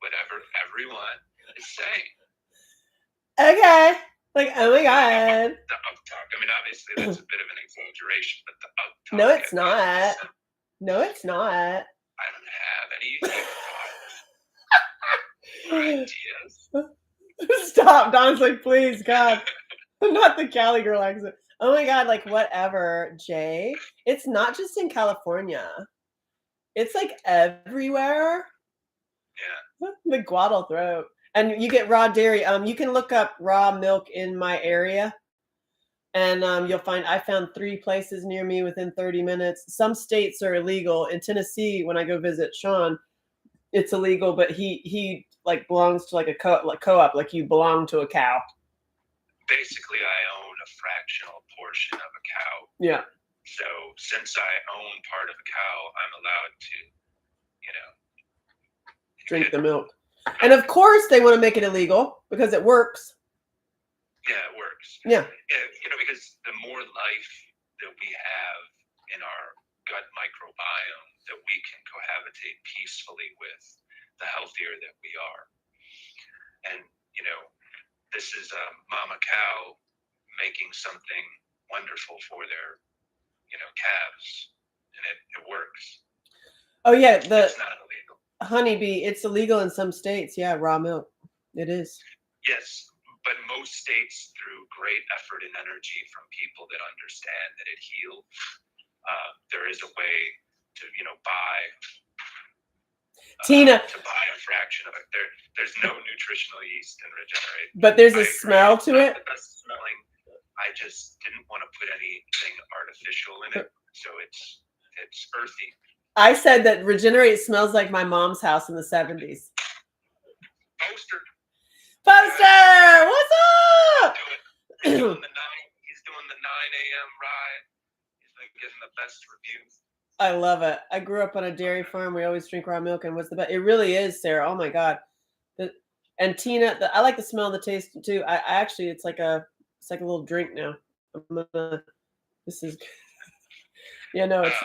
whatever everyone is saying. Okay. Like, oh my God. The up talk. Obviously that's a bit of an exaggeration, but the up talk. No, it's not. No, it's not. I don't have any thoughts or ideas. Stop. Don's like, please, God. Not the Cali girl accent. Oh my God, like whatever, Jay. It's not just in California. It's like everywhere. Yeah. The guadal throat. And you get raw dairy. You can look up raw milk in my area. And you'll find, I found 3 places near me within 30 minutes. Some states are illegal. In Tennessee, when I go visit Sean, it's illegal, but he like belongs to like a co-op, like you belong to a cow. Basically, I own a fractional portion of a cow. Yeah. So since I own part of a cow, I'm allowed to, drink the milk. And of course they want to make it illegal because it works. Yeah, it works. Yeah. Because the more life that we have in our gut microbiome that we can cohabitate peacefully with, the healthier that we are. And, this is a mama cow making something wonderful for their, calves, and it works. Oh yeah, It's not illegal. Honeybee, it's illegal in some states. Yeah, raw milk. It is. Yes, but most states, through great effort and energy from people that understand that it heals, there is a way to, buy. Tina, to buy a fraction of it. There's no nutritional yeast in Regenerate. But there's a smell to it. The best smelling. I just didn't want to put anything artificial in it, so it's earthy. I said that Regenerate smells like my mom's house in the 70s. Poster. What's up? He's doing the 9 a.m. ride. He's been getting the best reviews. I love it. I grew up on a dairy farm. We always drink raw milk, and what's the best? It really is, Sarah. Oh my God. And Tina, I like the smell and the taste too. I actually, it's like a little drink now. This is, it's.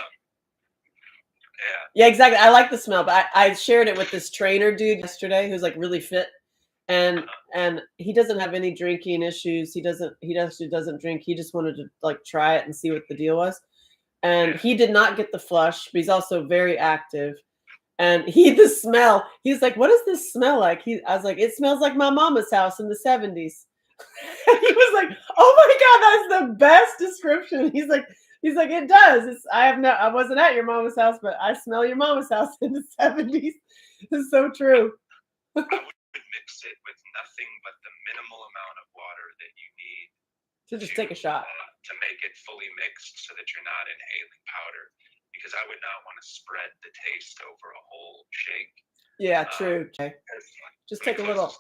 Yeah, exactly. I like the smell, but I shared it with this trainer dude yesterday who's like really fit, and he doesn't have any drinking issues. He actually doesn't drink. He just wanted to like try it and see what the deal was. And he did not get the flush, but he's also very active. And the smell, he's like, what does this smell like? I was like, it smells like my mama's house in the 70s. He was like, oh my God, that's the best description. He's like, it does. I wasn't at your mama's house, but I smell your mama's house in the 70s. It's so true. I would mix it with nothing but the minimal amount of water that you need to just take a shot. To make it fully mixed so that you're not inhaling powder, because I would not want to spread the taste over a whole shake. Yeah, true. Just take a little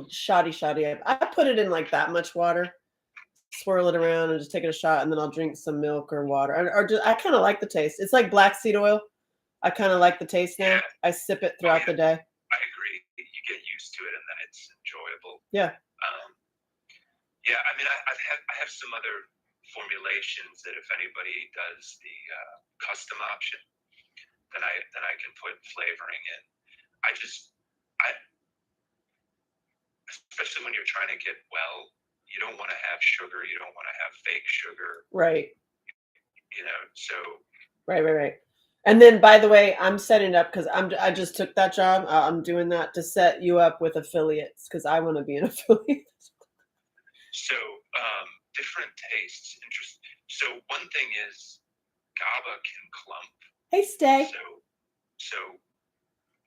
shotty. I put it in like that much water, swirl it around, and just take it a shot, and then I'll drink some milk or water. Or just, I kind of like the taste. It's like black seed oil. I kind of like the taste now. Yeah. I sip it throughout the day. I agree. You get used to it, and then it's enjoyable. Yeah. Yeah, I mean, I have some other formulations that if anybody does the custom option, then I can put flavoring in. Especially when you're trying to get well, you don't want to have sugar. You don't want to have fake sugar. Right. So. Right. And then, by the way, I'm setting up because I just took that job. I'm doing that to set you up with affiliates because I want to be an affiliate. So different tastes. Interesting. So one thing is GABA can clump. Hey, Stay. So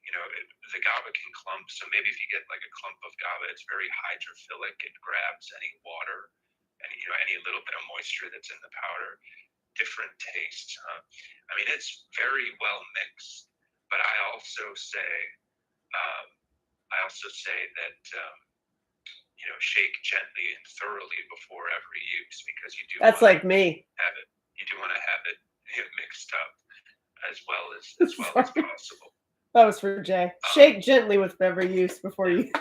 the GABA can clump. So maybe if you get like a clump of GABA, it's very hydrophilic. It grabs any water and any little bit of moisture that's in the powder. Different tastes. I mean, it's very well mixed. But I also say that. Shake gently and thoroughly before every use because you do. That's like me. You do want to have it mixed up as well as possible. That was for Jay. Shake gently with every use before you. Yeah,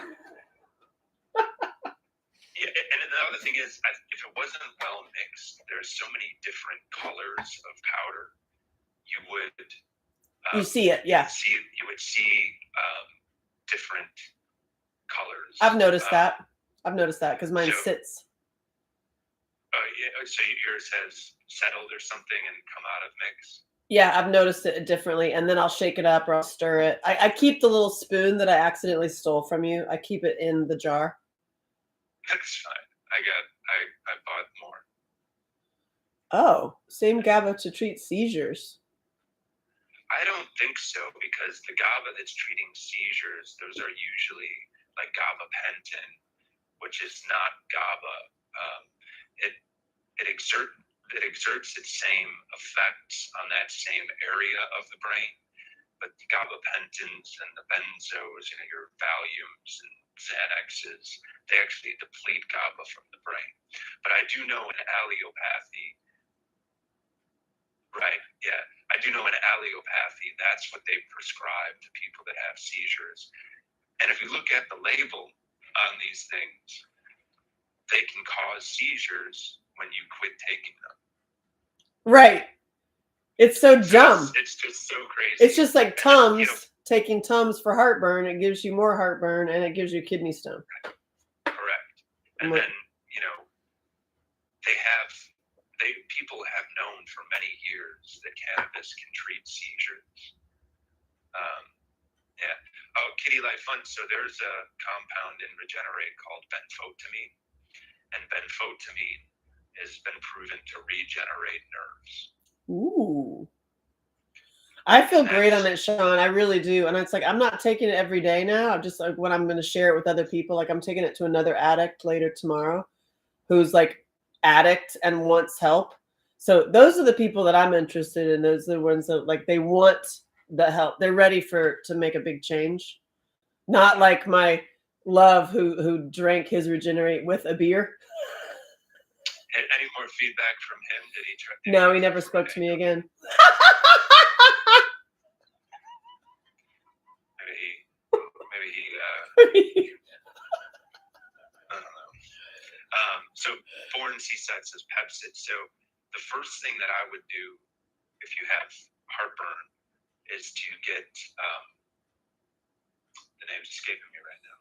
and the other thing is, if it wasn't well mixed, there's so many different colors of powder. You would. You see it, yeah. You would see different colors. I've noticed that. Because mine sits. Yeah. So yours has settled or something and come out of mix? Yeah, I've noticed it differently. And then I'll shake it up or I'll stir it. I keep the little spoon that I accidentally stole from you. I keep it in the jar. That's fine. I bought more. Oh, same GABA to treat seizures. I don't think so, because the GABA that's treating seizures, those are usually like gabapentin, which is not GABA. It exerts its same effects on that same area of the brain, but the gabapentins and the benzos, your Valiums and Xanaxes, they actually deplete GABA from the brain. But I do know in allelopathy, right? Yeah, I do know in allelopathy, that's what they prescribe to people that have seizures. And if you look at the label on these things, they can cause seizures when you quit taking them. Right. It's so dumb. It's just so crazy. It's just like Tums. taking Tums for heartburn, it gives you more heartburn and it gives you a kidney stone. Correct. And then, people have known for many years that cannabis can treat seizures. Yeah. Oh, Kitty Life Fun. So there's a compound in Regenerate called benfotiamine, and benfotiamine has been proven to regenerate nerves. Ooh. I feel great on it, Sean. I really do. And it's like, I'm not taking it every day now. I'm just like, when I'm going to share it with other people, like I'm taking it to another addict later tomorrow who's like addict and wants help. So those are the people that I'm interested in. Those are the ones that like, they want the help. They're ready to make a big change. Not like my love who drank his Regenerate with a beer. Any more feedback from him? Did he try? No, he never spoke to me again. Maybe he I don't know. So Foreign C-Side says Pepsid. So the first thing that I would do if you have heartburn is to get the name's escaping me right now.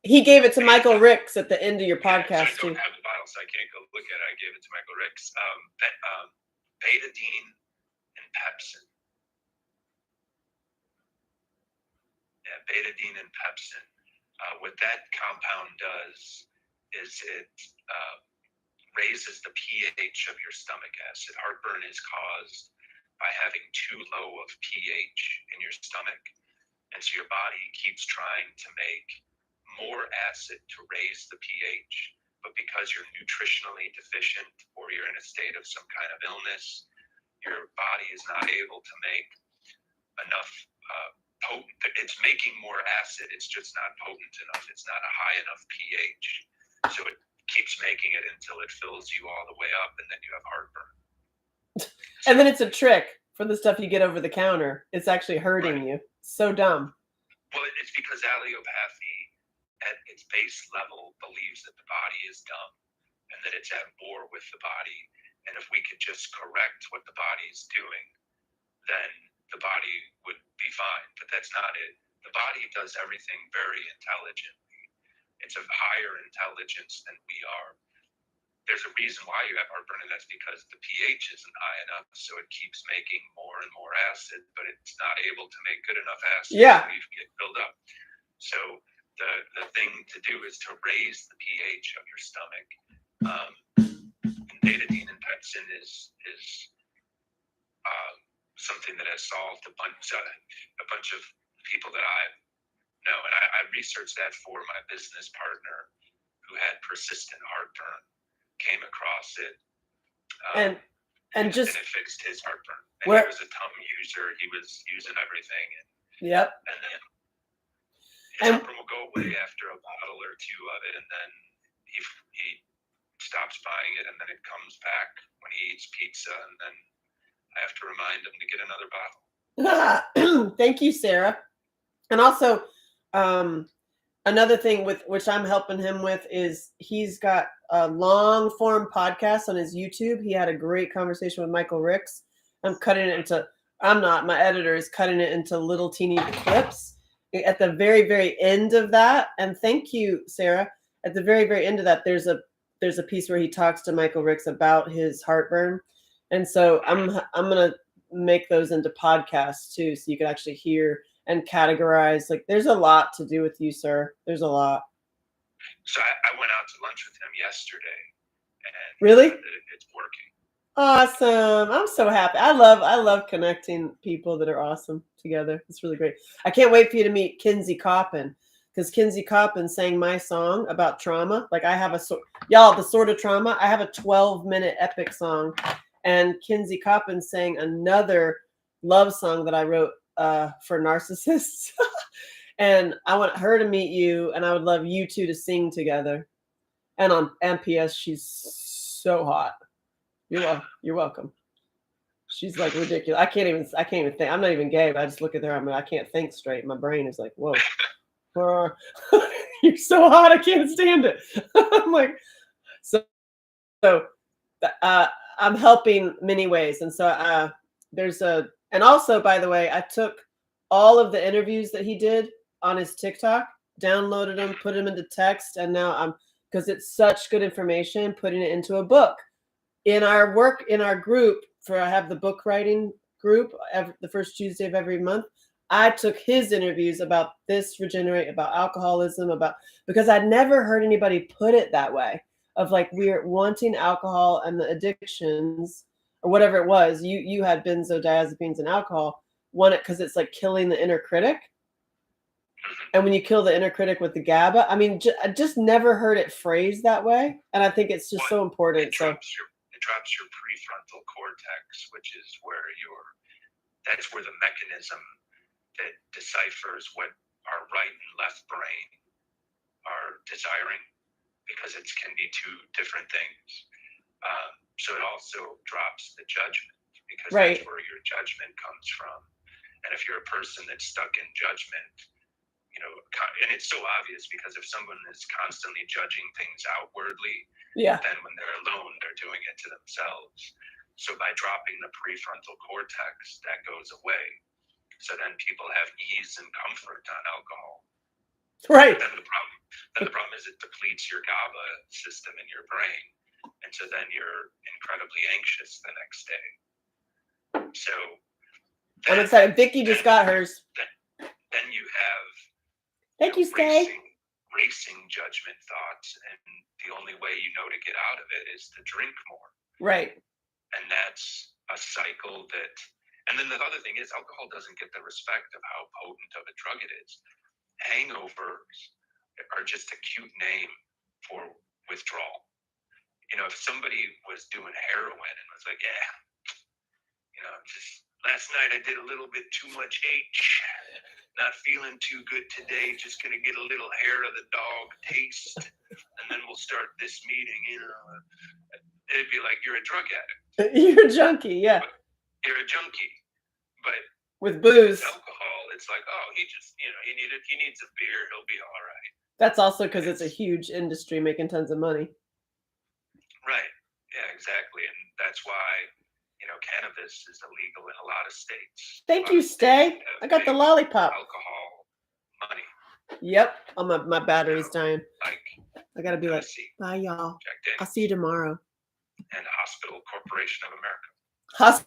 He gave it to Michael Ricks at the end of your podcast too. I don't have the bottle, so I can't go look at it. I gave it to Michael Ricks. Betadine and Pepsin. Yeah, betadine and Pepsin. What that compound does is it raises the pH of your stomach acid. Heartburn is caused by having too low of pH in your stomach. And so your body keeps trying to make more acid to raise the pH. But because you're nutritionally deficient or you're in a state of some kind of illness, your body is not able to make enough potent. It's making more acid. It's just not potent enough. It's not a high enough pH. So it keeps making it until it fills you all the way up, and then you have heartburn. And then it's a trick for the stuff you get over the counter. It's actually hurting you. So dumb. Well, it's because allelopathy at its base level believes that the body is dumb and that it's at war with the body. And if we could just correct what the body is doing, then the body would be fine. But that's not it. The body does everything very intelligently. It's of higher intelligence than we are. There's a reason why you have heartburn, and that's because the pH isn't high enough, so it keeps making more and more acid, but it's not able to make good enough acid to get filled up. So the thing to do is to raise the pH of your stomach. Betadine and Pepsin is something that has solved a bunch of people that I know, and I researched that for my business partner who had persistent heartburn. Came across it, and it fixed his heartburn. And he was a Tum user; he was using everything. And then his heartburn will go away after a bottle or two of it, and then he stops buying it, and then it comes back when he eats pizza, and then I have to remind him to get another bottle. Thank you, Sarah. And also, another thing with which I'm helping him with is he's got a long form podcast on his YouTube. He had a great conversation with Michael Ricks. My editor is cutting it into little teeny clips at the very, very end of that. And thank you, Sarah. At the very, very end of that, there's a piece where he talks to Michael Ricks about his heartburn. And so I'm going to make those into podcasts too, so you can actually hear and categorize. Like, there's a lot to do with you, sir. There's a lot. So I went out to lunch with him yesterday, and really, it's working. Awesome! I'm so happy. I love connecting people that are awesome together. It's really great. I can't wait for you to meet Kinsey Coppin, because Kinsey Coppin sang my song about trauma. Like, I have the sort of trauma. I have a 12-minute epic song, and Kinsey Coppin sang another love song that I wrote for narcissists. And I want her to meet you, and I would love you two to sing together. And on MPS, she's so hot. You're welcome. She's like ridiculous. I can't even think. I'm not even gay, but I just look at her. I can't think straight. My brain is like, whoa. You're so hot. I can't stand it. I'm like, so I'm helping many ways. And so and also, by the way, I took all of the interviews that he did on his TikTok, downloaded them, put them into text, and now I'm, because it's such good information, putting it into a book. In our group, I have the book writing group the first Tuesday of every month. I took his interviews about this Regenerate, about alcoholism, because I'd never heard anybody put it that way, of like, we're wanting alcohol and the addictions or whatever it was. You had benzodiazepines and alcohol, want it because it's like killing the inner critic. And when you kill the inner critic with the GABA, I mean, I just never heard it phrased that way. And I think it's just so important. It drops your prefrontal cortex, which is where that's where the mechanism that deciphers what our right and left brain are desiring, because it can be two different things. So it also drops the judgment, because that's where your judgment comes from. And if you're a person that's stuck in judgment, and it's so obvious, because if someone is constantly judging things outwardly, then when they're alone, they're doing it to themselves. So by dropping the prefrontal cortex, that goes away. So then people have ease and comfort on alcohol. Right. Then the problem is it depletes your GABA system in your brain. And so then you're incredibly anxious the next day. So I'm excited. Vicky just got hers. Then you have Thank you, Stay. Racing judgment thoughts, and the only way you know to get out of it is to drink more. Right. And that's a cycle that, and then the other thing is, alcohol doesn't get the respect of how potent of a drug it is. Hangovers are just a cute name for withdrawal. If somebody was doing heroin and was like, just last night I did a little bit too much H, not feeling too good today, just going to get a little hair of the dog taste, and then we'll start this meeting, it'd be like, you're a drug addict. You're a junkie, yeah. You're a junkie. But with booze, with alcohol, it's like, oh, he just, he needs a beer, he'll be all right. That's also because it's a huge industry making tons of money. Right. Yeah, exactly. And that's why, cannabis is illegal in a lot of states. Thank you, Stay. I got the lollipop. Alcohol money. Yep. My battery's dying. I gotta be like, bye, y'all. I'll see you tomorrow. And Hospital Corporation of America.